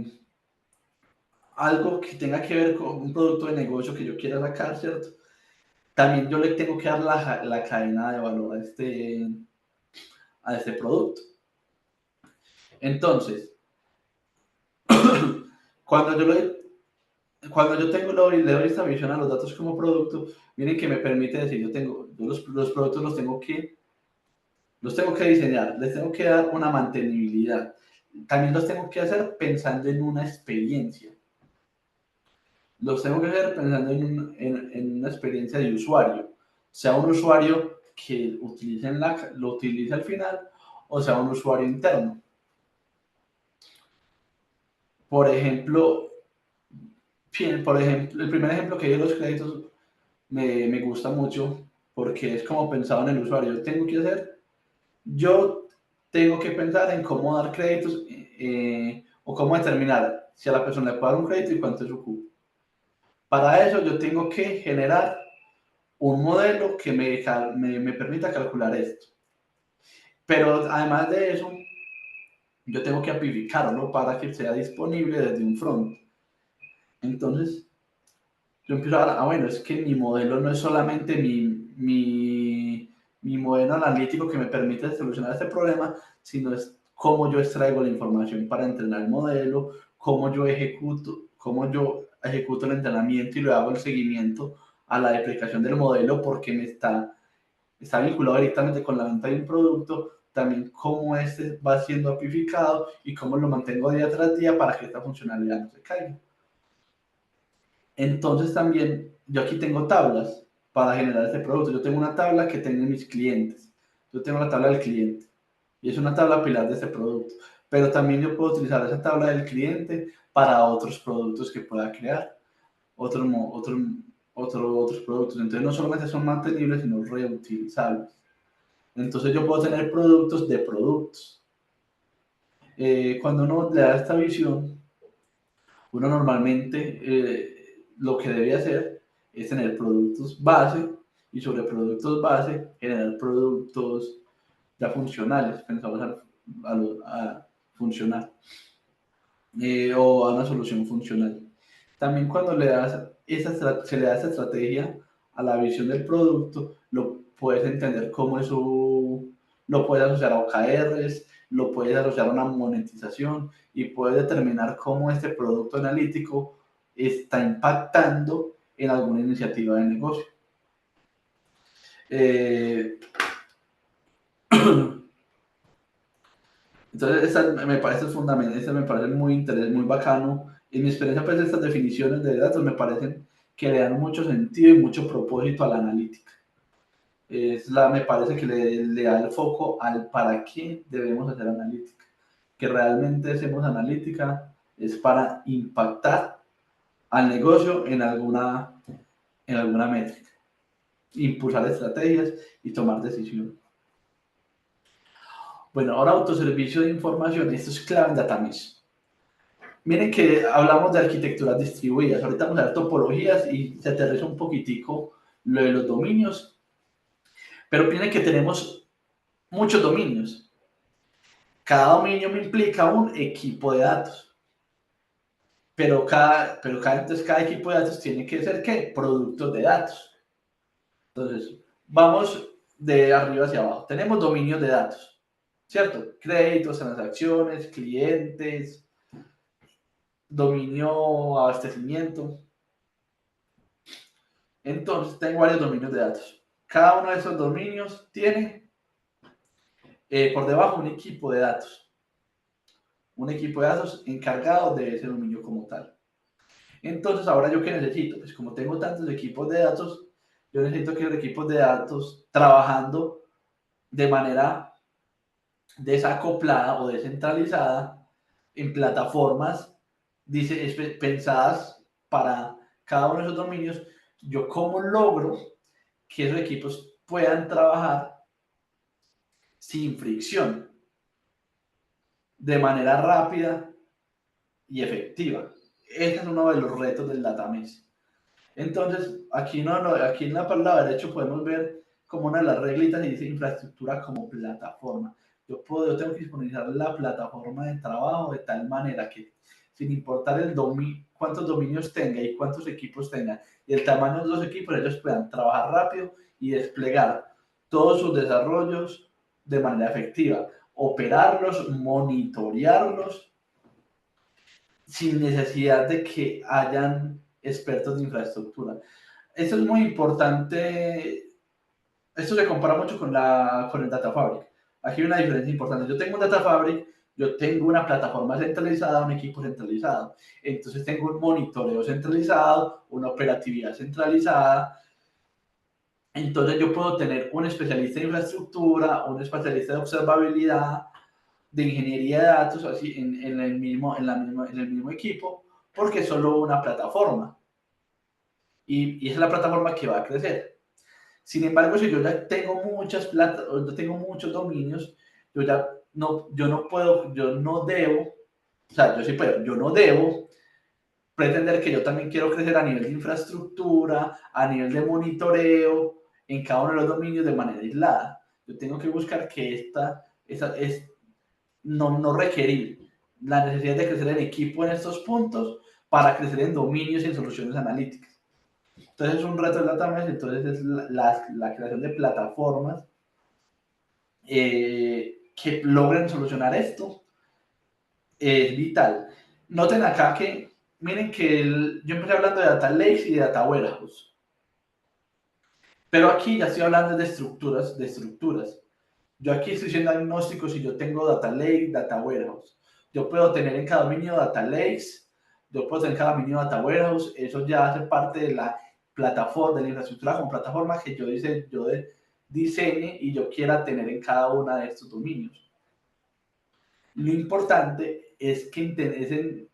algo que tenga que ver con un producto de negocio que yo quiera sacar, ¿cierto? También yo le tengo que dar la cadena de valor a este producto. Entonces, cuando le doy esta visión a los datos como producto, miren que me permite decir, los productos los tengo que diseñar, les tengo que dar una mantenibilidad. También los tengo que hacer pensando en una experiencia. Los tengo que hacer pensando en una experiencia de usuario. Sea un usuario que lo utilice al final o sea un usuario interno. Por ejemplo, el primer ejemplo que di de los créditos me gusta mucho porque es como pensado en el usuario. Yo tengo que pensar en cómo dar créditos o cómo determinar si a la persona le puedo dar un crédito y cuánto es su cupo. Para eso yo tengo que generar un modelo que me permita calcular esto. Pero además de eso, yo tengo que amplificarlo para que sea disponible desde un front. Entonces, yo empiezo bueno, es que mi modelo no es solamente mi modelo analítico que me permite solucionar este problema, sino es cómo yo extraigo la información para entrenar el modelo, cómo yo ejecuto el entrenamiento y le hago el seguimiento a la aplicación del modelo porque me está está vinculado directamente con la venta de un producto, también cómo este va siendo apificado y cómo lo mantengo día tras día para que esta funcionalidad no se caiga. Entonces también yo aquí tengo tablas para generar este producto. Yo tengo una tabla que tengo mis clientes. Yo tengo la tabla del cliente y es una tabla pilar de este producto. Pero también yo puedo utilizar esa tabla del cliente para otros productos que pueda crear, otros, otros productos. Entonces no solamente son mantenibles, sino reutilizables. Entonces yo puedo tener productos de productos. Cuando uno le da esta visión, uno normalmente lo que debe hacer es tener productos base y sobre productos base generar productos ya funcionales, pensados a funcionar o a una solución funcional. También cuando se le da esa estrategia a la visión del producto, lo puedes entender cómo es lo puedes asociar a OKRs, lo puedes asociar a una monetización y puedes determinar cómo este producto analítico está impactando en alguna iniciativa de negocio. Eh, Entonces, me parece fundamental, me parece muy interesante, muy bacano. En mi experiencia, pues estas definiciones de datos me parecen que le dan mucho sentido y mucho propósito a la analítica. Me parece que le da el foco al para qué debemos hacer analítica. Que realmente hacemos analítica es para impactar al negocio en alguna métrica, impulsar estrategias y tomar decisiones. Bueno, ahora autoservicio de información, esto es clave en Datamesh. Miren que hablamos de arquitecturas distribuidas, ahorita vamos a ver topologías y se aterriza un poquitico lo de los dominios, pero miren que tenemos muchos dominios. Cada dominio me implica un equipo de datos, entonces cada equipo de datos tiene que ser, ¿qué? Productos de datos. Entonces, vamos de arriba hacia abajo. Tenemos dominios de datos, ¿cierto? Créditos, transacciones, clientes, dominio abastecimiento. Entonces, tengo varios dominios de datos. Cada uno de esos dominios tiene por debajo un equipo de datos. Un equipo de datos encargado de ese dominio como tal. Entonces, ahora yo qué necesito? Pues como tengo tantos equipos de datos, yo necesito que los equipos de datos trabajando de manera desacoplada o descentralizada en plataformas pensadas para cada uno de esos dominios, yo cómo logro que esos equipos puedan trabajar sin fricción, de manera rápida y efectiva. Ese es uno de los retos del datamess. Entonces, aquí en la palabra derecho podemos ver como una de las reglitas y dice infraestructura como plataforma. Yo tengo que disponibilizar la plataforma de trabajo de tal manera que, sin importar cuántos dominios tenga y cuántos equipos tenga y el tamaño de los equipos, ellos puedan trabajar rápido y desplegar todos sus desarrollos de manera efectiva, operarlos, monitorearlos sin necesidad de que hayan expertos de infraestructura. Esto es muy importante. Esto se compara mucho con el Data Fabric. Aquí hay una diferencia importante. Yo tengo un Data Fabric, yo tengo una plataforma centralizada, un equipo centralizado. Entonces tengo un monitoreo centralizado, una operatividad centralizada. Entonces yo puedo tener un especialista en infraestructura, un especialista de observabilidad, de ingeniería de datos así en el mismo equipo, porque es solo una plataforma. Y esa es la plataforma que va a crecer. Sin embargo, si yo ya tengo yo tengo muchos dominios, yo no puedo, yo no debo, o sea, yo sí puedo, yo no debo pretender que yo también quiero crecer a nivel de infraestructura, a nivel de monitoreo, en cada uno de los dominios de manera aislada. Yo tengo que buscar que no requerir la necesidad de crecer en equipo en estos puntos para crecer en dominios y en soluciones analíticas. Entonces es un reto del data mesh, entonces es la creación de plataformas que logren solucionar esto. Es vital. Noten acá que, miren que yo empecé hablando de data lakes y de data warehouse, Pero aquí ya estoy hablando de estructuras. Yo aquí estoy siendo agnóstico si yo tengo data lake, data warehouse. Yo puedo tener en cada dominio data lakes, yo puedo tener en cada dominio data warehouse, eso ya hace parte de la plataforma, de la infraestructura con plataforma que yo diseñe y yo quiera tener en cada uno de estos dominios. Lo importante es que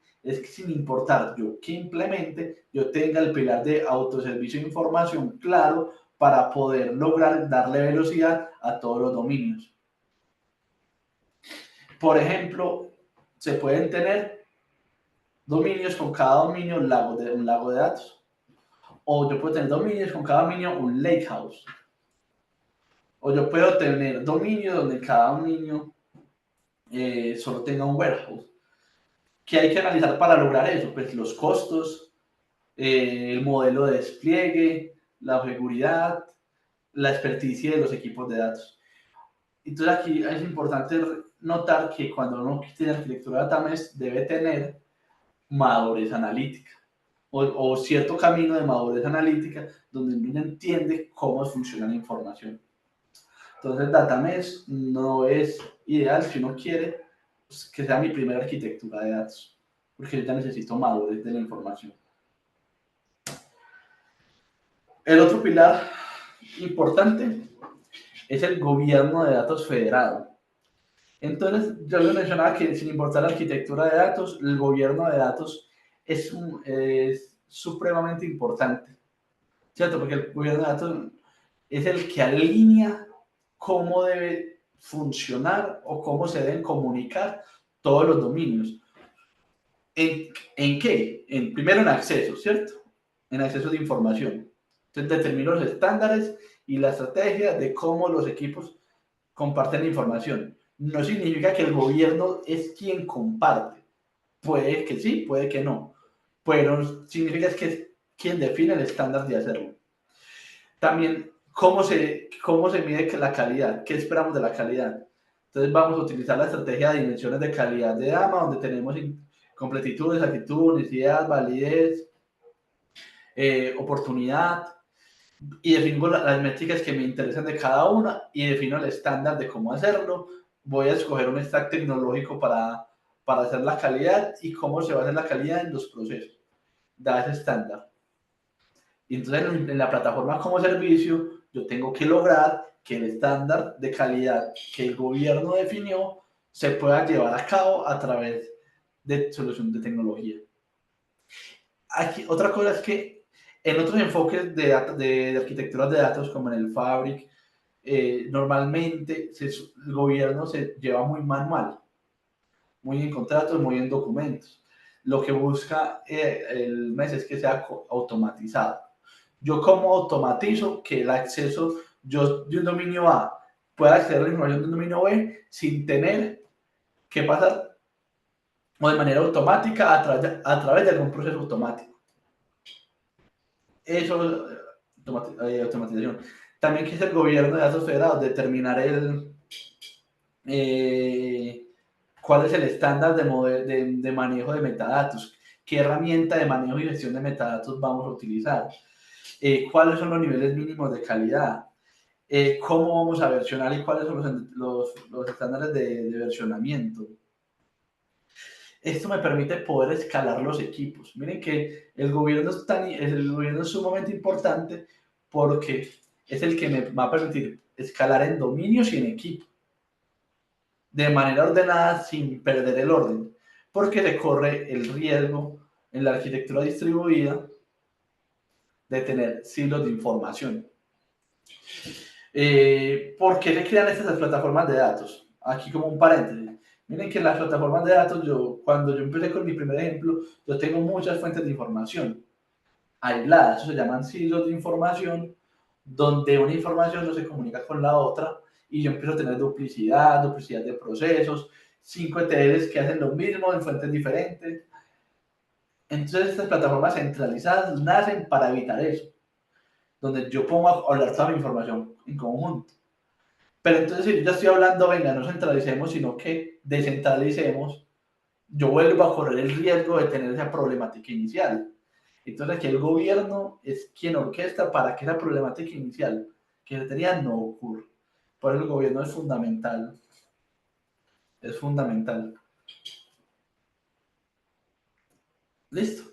sin importar yo qué implemente, yo tenga el pilar de autoservicio de información claro para poder lograr darle velocidad a todos los dominios. Por ejemplo, se pueden tener dominios con cada dominio un lago de datos. O yo puedo tener dominios con cada dominio un lakehouse. O yo puedo tener dominios donde cada dominio solo tenga un warehouse. ¿Qué hay que analizar para lograr eso? Pues los costos, el modelo de despliegue, la seguridad, la experticia de los equipos de datos. Entonces aquí es importante notar que cuando uno tiene arquitectura de data mesh debe tener madurez analítica o cierto camino de madurez analítica donde uno entiende cómo funciona la información. Entonces data mesh no es ideal si uno quiere pues, que sea mi primera arquitectura de datos, porque yo ya necesito madurez de la información. El otro pilar importante es el gobierno de datos federado. Entonces, yo les mencionaba que sin importar la arquitectura de datos, el gobierno de datos es supremamente importante, ¿cierto? Porque el gobierno de datos es el que alinea cómo debe funcionar o cómo se deben comunicar todos los dominios. ¿En qué? Primero en acceso, ¿cierto? En acceso de información. Entonces determino los estándares y la estrategia de cómo los equipos comparten la información. No significa que el gobierno es quien comparte. Puede que sí, puede que no. Pero significa que es quien define el estándar de hacerlo. También, ¿cómo se mide la calidad? ¿Qué esperamos de la calidad? Entonces vamos a utilizar la estrategia de dimensiones de calidad de AMA, donde tenemos completitud, exactitud, unicidad, validez, oportunidad, y defino las métricas que me interesan de cada una y defino el estándar de cómo hacerlo. Voy a escoger un stack tecnológico para hacer la calidad y cómo se va a hacer la calidad en los procesos. Da ese estándar. Y entonces en la plataforma como servicio, yo tengo que lograr que el estándar de calidad que el gobierno definió se pueda llevar a cabo a través de solución de tecnología. Aquí, otra cosa es que en otros enfoques de arquitecturas de datos, como en el Fabric, normalmente el gobierno se lleva muy manual, muy en contratos, muy en documentos. Lo que busca el MES es que sea automatizado. Yo como automatizo que el acceso yo de un dominio A pueda acceder a la información de un dominio B sin tener que pasar o de manera automática a través de algún proceso automático. Eso automatización. También que es el gobierno de datos federados determinar cuál es el estándar de manejo de metadatos, qué herramienta de manejo y gestión de metadatos vamos a utilizar, cuáles son los niveles mínimos de calidad, cómo vamos a versionar y cuáles son los estándares de versionamiento. Esto me permite poder escalar los equipos. Miren que el gobierno es sumamente importante porque es el que me va a permitir escalar en dominios y en equipos de manera ordenada sin perder el orden, porque le corre el riesgo en la arquitectura distribuida de tener silos de información. ¿Por qué se crean estas plataformas de datos? Aquí como un paréntesis. Miren que las plataformas de datos, cuando yo empecé con mi primer ejemplo, yo tengo muchas fuentes de información aisladas, eso se llaman silos de información, donde una información no se comunica con la otra y yo empiezo a tener duplicidad de procesos, 5 ETLs que hacen lo mismo en fuentes diferentes. Entonces estas plataformas centralizadas nacen para evitar eso, donde yo pongo a hablar toda mi información en conjunto. Pero entonces si yo ya estoy hablando, venga, no centralicemos, sino que descentralicemos, yo vuelvo a correr el riesgo de tener esa problemática inicial. Entonces aquí el gobierno es quien orquesta para que esa problemática inicial que se tenía no ocurra. Por eso el gobierno es fundamental. Es fundamental. Listo.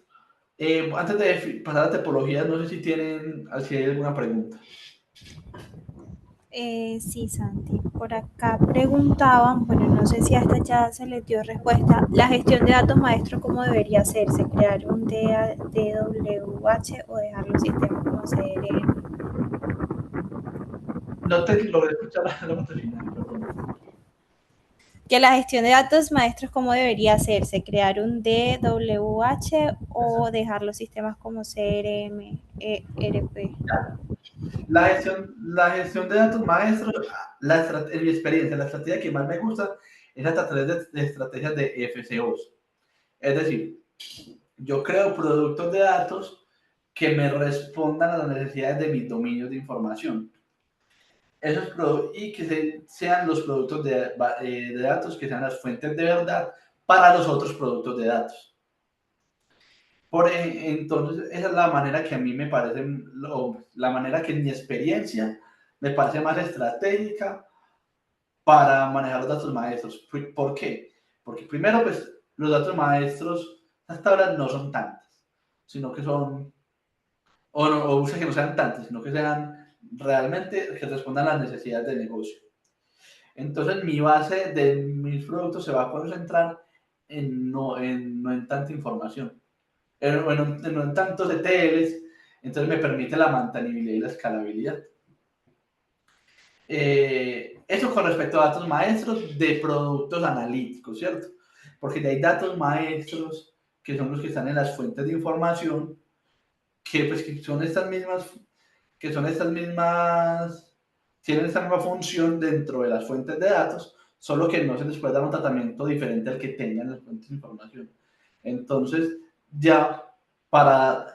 Antes de pasar a tipologías, no sé si hay alguna pregunta. Sí, Santi, por acá preguntaban, bueno, no sé si hasta ya se les dio respuesta, la gestión de datos maestros, ¿cómo debería hacerse? ¿Crear un DWH o dejar los sistemas como CRM? No te logré escuchar la pregunta final, perdón. Que la gestión de datos maestros, ¿cómo debería hacerse? ¿Crear un DWH o dejar los sistemas como CRM, ERP? La gestión de datos maestros, en mi experiencia, la estrategia que más me gusta es a través de estrategias de FCOs. Es decir, yo creo productos de datos que me respondan a las necesidades de mis dominios de información. Y que sean los productos de datos, que sean las fuentes de verdad para los otros productos de datos. Entonces, esa es la manera que a mí me parece, la manera que en mi experiencia me parece más estratégica para manejar los datos maestros. ¿Por qué? Porque primero, pues, los datos maestros hasta ahora no son tantos, sino que son, o busca que no sean tantos, sino que sean realmente que respondan a las necesidades del negocio. Entonces, mi base de mis productos se va a concentrar no en tanta información, no en tantos ETLs, entonces me permite la mantenibilidad y la escalabilidad. Eso con respecto a datos maestros de productos analíticos, ¿cierto? Porque ya hay datos maestros que son los que están en las fuentes de información, que son estas mismas, tienen esta misma función dentro de las fuentes de datos, solo que no se les puede dar un tratamiento diferente al que tengan las fuentes de información. Entonces, ya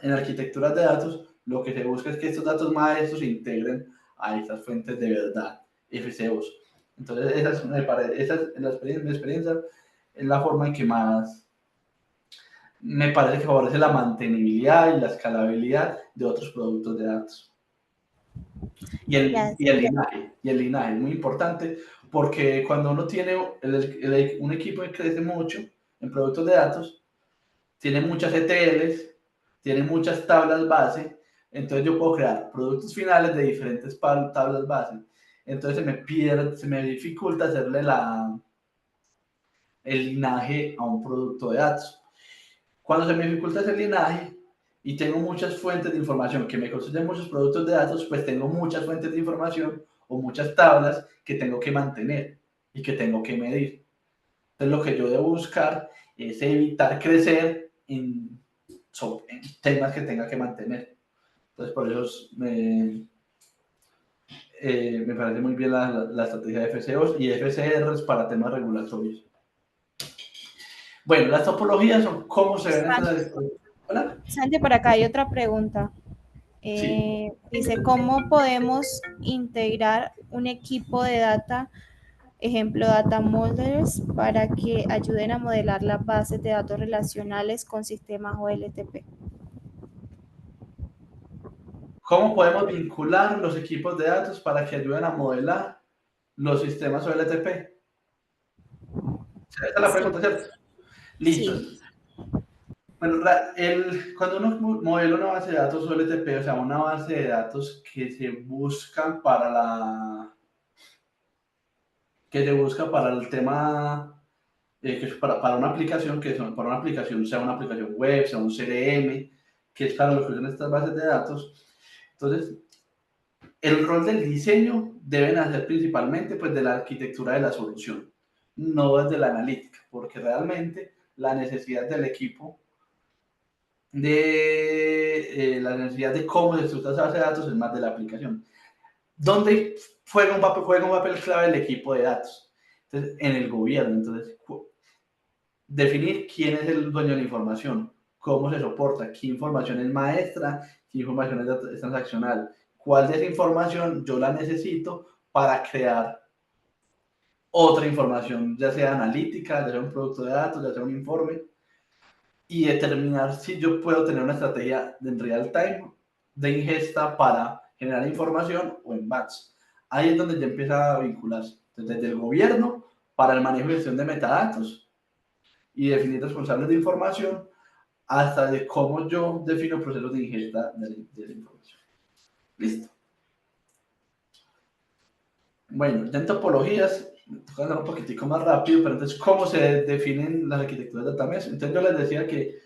en arquitecturas de datos, lo que se busca es que estos datos maestros se integren a estas fuentes de verdad, FCOs. Entonces, esa es mi experiencia, es la forma en que más me parece que favorece la mantenibilidad y la escalabilidad de otros productos de datos. Gracias. Y el linaje es muy importante porque cuando uno tiene un equipo que crece mucho en productos de datos, tiene muchas ETLs, tiene muchas tablas base, entonces yo puedo crear productos finales de diferentes tablas base. Entonces se me dificulta hacerle el linaje a un producto de datos. Cuando se me dificulta ese linaje y tengo muchas fuentes de información que me construyen muchos productos de datos, pues tengo muchas fuentes de información o muchas tablas que tengo que mantener y que tengo que medir. Entonces lo que yo debo buscar es evitar crecer en temas que tenga que mantener. Entonces por eso me parece muy bien la estrategia de FCOs y FCRs para temas regulatorios. Bueno, las topologías son cómo se ven estas. ¿Hola? Santi, por acá hay otra pregunta. Sí. Dice, ¿cómo podemos integrar un equipo de data, ejemplo, data modelers, para que ayuden a modelar las bases de datos relacionales con sistemas OLTP? ¿Cómo podemos vincular los equipos de datos para que ayuden a modelar los sistemas OLTP? Esa es la Sí, pregunta, ¿cierto? Listo. sí. Bueno, cuando uno modela una base de datos OLTP, o sea, una base de datos que se busca para el tema, que es para una aplicación, para una aplicación, sea una aplicación web, sea un CRM, que es para lo que son estas bases de datos. Entonces, el rol del diseño debe nacer principalmente pues, de la arquitectura de la solución, no desde la analítica, porque realmente la necesidad del equipo, la necesidad de cómo se estructura esa base de datos es más de la aplicación. ¿Dónde juega un papel clave el equipo de datos? Entonces, en el gobierno. Entonces, definir quién es el dueño de la información, cómo se soporta, qué información es maestra, qué información es transaccional, cuál de esa información yo la necesito para crear otra información, ya sea analítica, ya sea un producto de datos, ya sea un informe. y determinar si yo puedo tener una estrategia en real time de ingesta para generar información o en batch. Ahí es donde ya empieza a vincularse desde el gobierno para el manejo y gestión de metadatos y definir responsables de información hasta de cómo yo defino procesos de ingesta de la información. Listo. Bueno, ya en topologías, voy a hacer un poquitico más rápido, pero entonces, ¿cómo se definen las arquitecturas de datamesa? Entonces, yo les decía que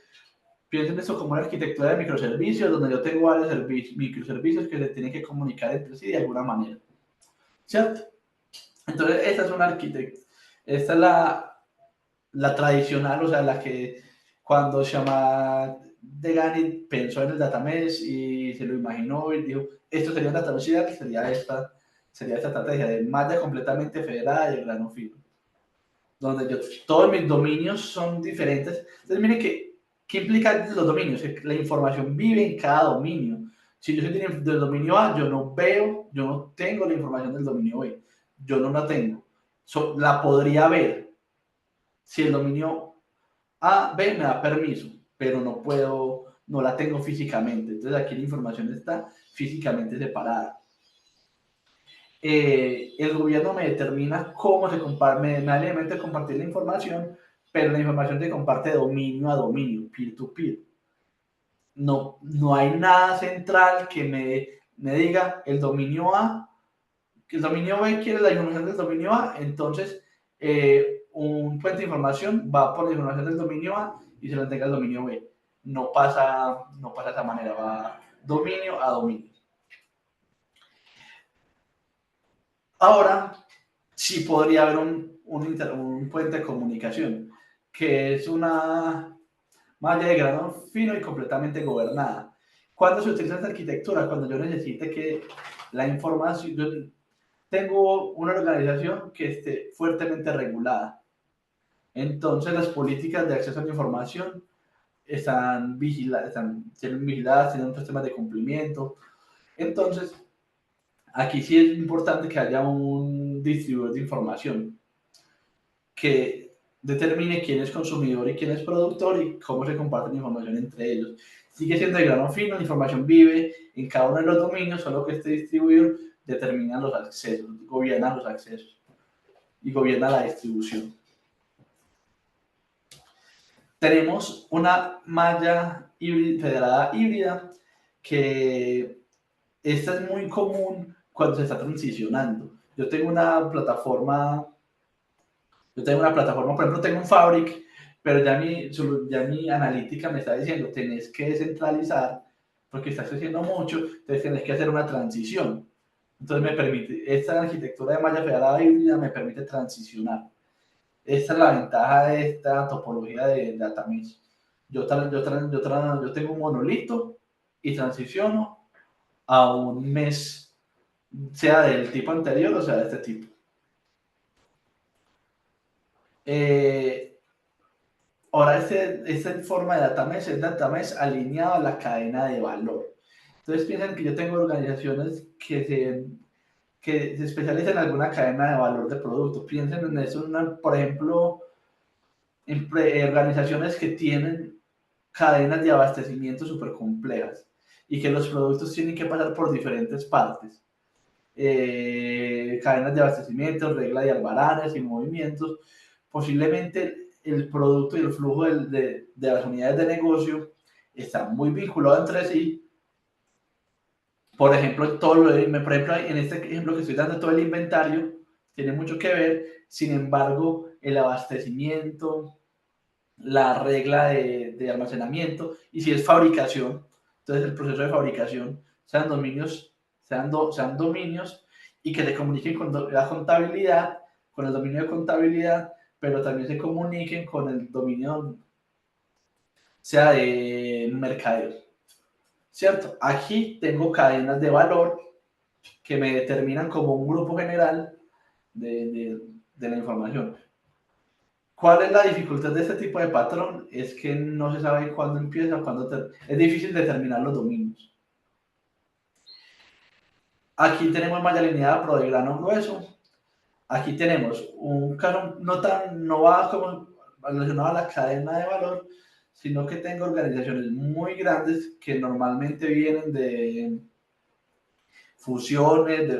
piensen esto como una arquitectura de microservicios, donde yo tengo varios microservicios que se tienen que comunicar entre sí de alguna manera, ¿cierto? Entonces, esta es una arquitectura, esta es la tradicional, o sea, la que cuando Shama Degani pensó en el datamés y se lo imaginó y dijo, esto sería un datamés ideal, sería esta estrategia de malla completamente federada y el grano fino, donde todos mis dominios son diferentes. Entonces, miren ¿qué implica los dominios? Que la información vive en cada dominio. Si yo soy del dominio A, yo no veo, yo no tengo la información del dominio B. Yo no la tengo. La podría ver si el dominio A, B me da permiso, pero no puedo, no la tengo físicamente. Entonces aquí la información está físicamente separada. El gobierno me determina cómo se comparte, me da elementos de compartir la información, pero la información se comparte de dominio a dominio, peer-to-peer. No hay nada central que me diga el dominio A, que el dominio B quiere la información del dominio A, entonces un puente de información va por la información del dominio A y se la entrega al dominio B. No pasa de esa manera, va dominio a dominio. Ahora, sí podría haber un puente de comunicación, que es una malla de grano fino y completamente gobernada. ¿Cuándo se utiliza esta arquitectura? Cuando yo necesite que la información, yo tengo una organización que esté fuertemente regulada. Entonces las políticas de acceso a la información tienen vigiladas, tienen un sistema de cumplimiento. Entonces, aquí sí es importante que haya un distribuidor de información que determine quién es consumidor y quién es productor y cómo se comparte la información entre ellos. Sigue siendo de grano fino, la información vive en cada uno de los dominios, solo que este distribuidor determina los accesos, gobierna los accesos y gobierna la distribución. Tenemos una malla federada híbrida que esta es muy común cuando se está transicionando. Yo tengo una plataforma, por ejemplo, tengo un Fabric, pero ya mi analítica me está diciendo, tenés que descentralizar porque estás creciendo mucho, entonces tenés que hacer una transición. Entonces esta arquitectura de malla federada híbrida me permite transicionar. Esta es la ventaja de esta topología de datamés. Yo tengo un monolito y transiciono a un mes, sea del tipo anterior o sea de este tipo. Ahora, esta forma de datamés es datamés alineado a la cadena de valor. Entonces piensen que yo tengo organizaciones que se especializan en alguna cadena de valor de producto. Piensen en eso, por ejemplo, organizaciones que tienen cadenas de abastecimiento súper complejas y que los productos tienen que pasar por diferentes partes. Cadenas de abastecimiento, regla de albaranes y movimientos. Posiblemente el producto y el flujo de las unidades de negocio están muy vinculados entre sí. Por ejemplo, en este ejemplo que estoy dando, todo el inventario tiene mucho que ver. Sin embargo, el abastecimiento, la regla de almacenamiento y si es fabricación, entonces el proceso de fabricación, sean dominios y que se comuniquen con la contabilidad, con el dominio de contabilidad, pero también se comuniquen con el dominio, sea de mercadeo, ¿cierto? Aquí tengo cadenas de valor que me determinan como un grupo general de la información. ¿Cuál es la dificultad de este tipo de patrón? Es que no se sabe cuándo empieza, cuándo termina. Es difícil determinar los dominios. Aquí tenemos malla alineada pro de grano grueso. Aquí tenemos un caso no va como relacionado a la cadena de valor, sino que tengo organizaciones muy grandes que normalmente vienen de fusiones,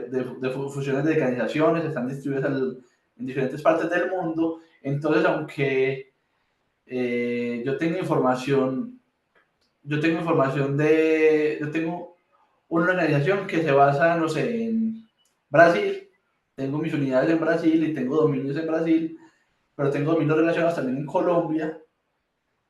fusiones de organizaciones, están distribuidas en diferentes partes del mundo. Entonces, aunque yo tengo una organización que se basa, no sé, en Brasil, tengo mis unidades en Brasil y tengo dominios en Brasil, pero tengo dominios relacionados también en Colombia,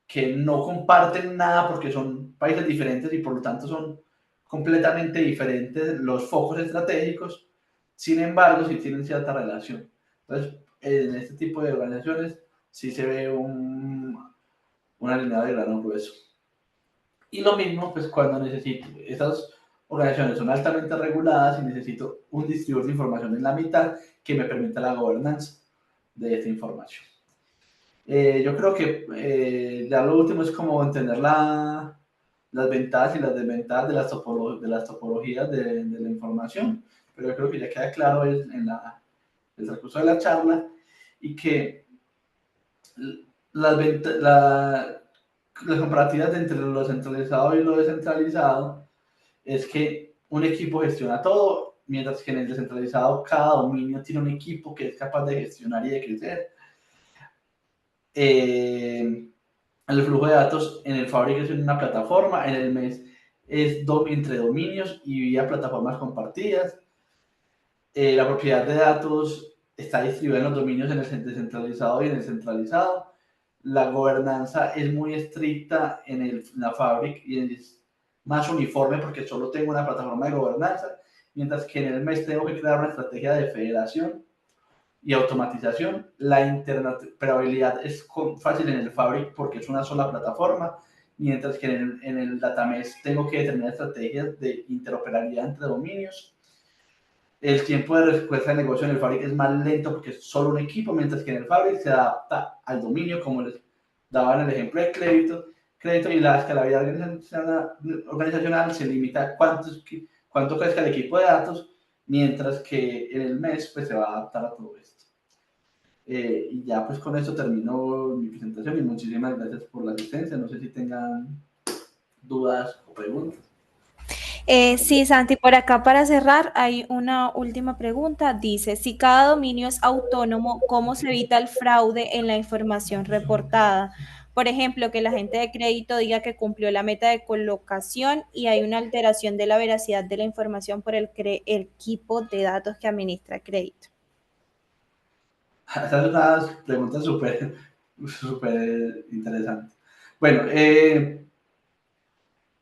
que no comparten nada porque son países diferentes y por lo tanto son completamente diferentes los focos estratégicos, sin embargo, sí tienen cierta relación. Entonces, en este tipo de organizaciones sí se ve una línea de grano grueso. Y lo mismo, pues cuando necesito, estas organizaciones son altamente reguladas y necesito un distribuidor de información en la mitad que me permita la gobernanza de esta información. Yo creo que ya lo último es como entender las ventajas y las desventajas de las topologías de la información, pero yo creo que ya queda claro en el transcurso de la charla y que las, las comparativas entre lo centralizado y lo descentralizado es que un equipo gestiona todo, mientras que en el descentralizado cada dominio tiene un equipo que es capaz de gestionar y de crecer. El flujo de datos en el Fabric es en una plataforma, en el mes es entre dominios y vía plataformas compartidas. La propiedad de datos está distribuida en los dominios en el descentralizado y en el centralizado. La gobernanza es muy estricta en la Fabric y es más uniforme porque solo tengo una plataforma de gobernanza, mientras que en el mes tengo que crear una estrategia de federación y automatización. La interoperabilidad es fácil en el Fabric porque es una sola plataforma, mientras que en el Datamess tengo que determinar estrategias de interoperabilidad entre dominios. El tiempo de respuesta de negocio en el Fabric es más lento porque es solo un equipo, mientras que en el Fabric se adapta al dominio, como les daba en el ejemplo de crédito y la escalabilidad organizacional se limita a cuánto crezca el equipo de datos, mientras que en el mes pues, se va a adaptar a todo esto. Y ya pues con esto termino mi presentación y muchísimas gracias por la asistencia. No sé si tengan dudas o preguntas. Sí, Santi, por acá para cerrar hay una última pregunta. Dice, si cada dominio es autónomo, ¿cómo se evita el fraude en la información reportada? Por ejemplo, que la gente de crédito diga que cumplió la meta de colocación y hay una alteración de la veracidad de la información por el equipo de datos que administra crédito. Esas son unas preguntas súper interesantes. Bueno,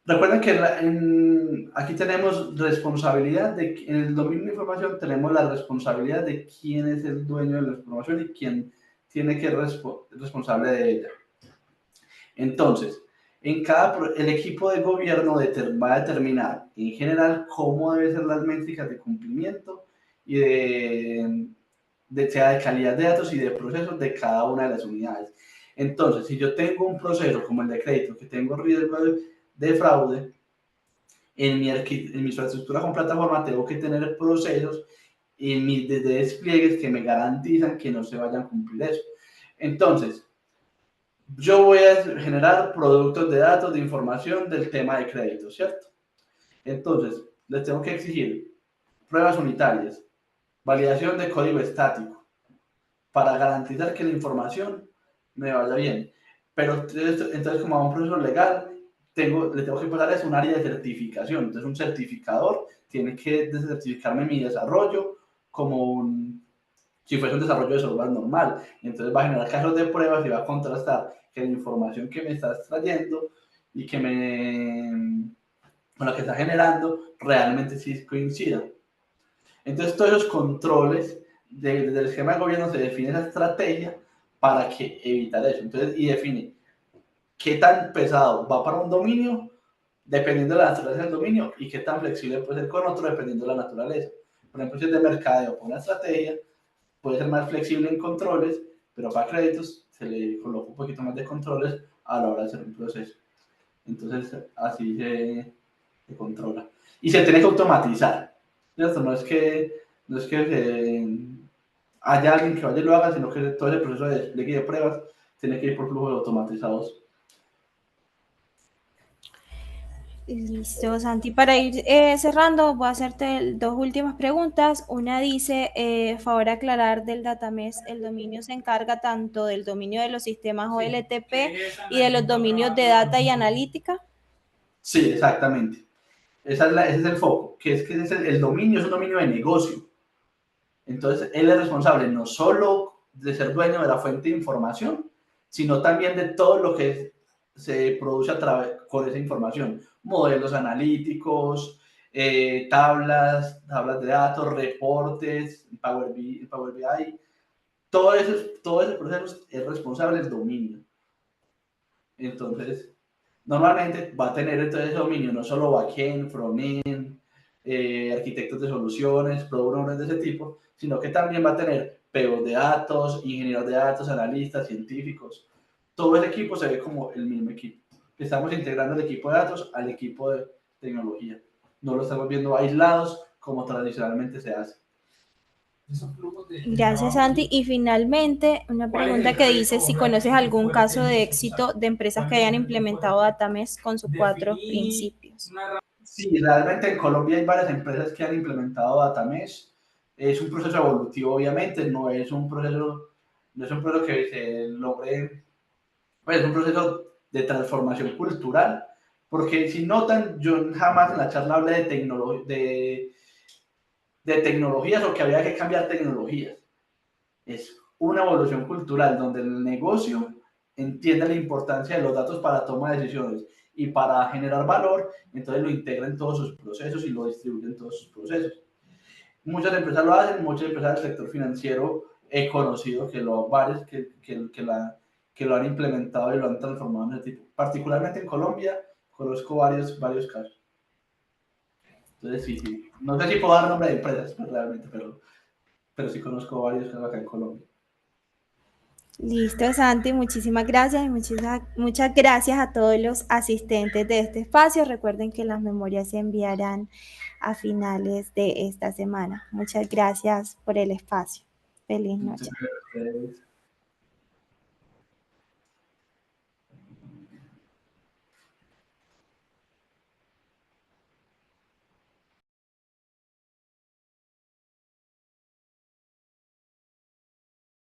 recuerden que aquí tenemos responsabilidad, en el dominio de información tenemos la responsabilidad de quién es el dueño de la información y quién tiene que ser responsable de ella. Entonces, el equipo de gobierno va a determinar en general cómo deben ser las métricas de cumplimiento y sea de calidad de datos y de procesos de cada una de las unidades. Entonces, si yo tengo un proceso como el de crédito, que tengo riesgo de fraude, en mi infraestructura con plataforma tengo que tener procesos y mis despliegues que me garantizan que no se vayan a cumplir eso. Entonces, yo voy a generar productos de datos, de información del tema de crédito, ¿cierto? Entonces, les tengo que exigir pruebas unitarias, validación de código estático, para garantizar que la información me vaya bien. Pero entonces como a un proceso legal, le tengo que pasar un área de certificación. Entonces un certificador tiene que certificarme mi desarrollo como si fuese un desarrollo de software normal. Entonces va a generar casos de pruebas y va a contrastar que la información que me está extrayendo y con la que está generando realmente sí coincida. Entonces todos esos controles desde el esquema de gobierno se define esa estrategia para que evitar eso. Entonces, y define qué tan pesado va para un dominio dependiendo de la naturaleza del dominio y qué tan flexible puede ser con otro dependiendo de la naturaleza. Por ejemplo, si es de mercadeo con una estrategia, puede ser más flexible en controles, pero para créditos se le coloca un poquito más de controles a la hora de hacer un proceso. Entonces, así se controla. Y se tiene que automatizar. ¿Cierto? No es que haya alguien que vaya y lo haga, sino que todo ese proceso de despliegue de pruebas tiene que ir por flujos automatizados Listo, Santi. Para ir cerrando, voy a hacerte dos últimas preguntas. Una dice, favor aclarar del datamés, el dominio se encarga tanto del dominio de los sistemas OLTP y de los dominios de data y analítica. Sí, exactamente. Ese es el foco, que es que el dominio es un dominio de negocio. Entonces, él es responsable no solo de ser dueño de la fuente de información, sino también de todo lo que se produce a través con esa información. Modelos analíticos, tablas de datos, reportes, Power BI, todo ese proceso es responsable del dominio. Entonces, normalmente va a tener entonces dominio no solo backend, frontend, arquitectos de soluciones, product owners de ese tipo, sino que también va a tener POs de datos, ingenieros de datos, analistas, científicos. Todo el equipo se ve como el mismo equipo. Estamos integrando el equipo de datos al equipo de tecnología. No lo estamos viendo aislados como tradicionalmente se hace. Gracias, Santi. Y finalmente, una pregunta que dice si conoces algún caso de éxito de empresas que hayan implementado Datamesh con sus cuatro principios. Sí, realmente en Colombia hay varias empresas que han implementado Datamesh. Es un proceso evolutivo, obviamente, no es un proceso que se logre, pues es un proceso de transformación cultural, porque si notan, yo jamás en la charla hablé de tecnologías o que había que cambiar tecnologías. Es una evolución cultural donde el negocio entiende la importancia de los datos para toma de decisiones y para generar valor, entonces lo integra en todos sus procesos y lo distribuye en todos sus procesos. Muchas empresas lo hacen, muchas empresas del sector financiero he conocido que lo, varios que lo han implementado y lo han transformado en ese tipo. Particularmente en Colombia, conozco varios casos. Entonces, sí. No sé si puedo dar nombre de empresas pues, realmente, pero sí conozco varios casos acá en Colombia. Listo, Santi, muchísimas gracias y muchas gracias a todos los asistentes de este espacio. Recuerden que las memorias se enviarán a finales de esta semana. Muchas gracias por el espacio. Feliz Muchas noche. gracias.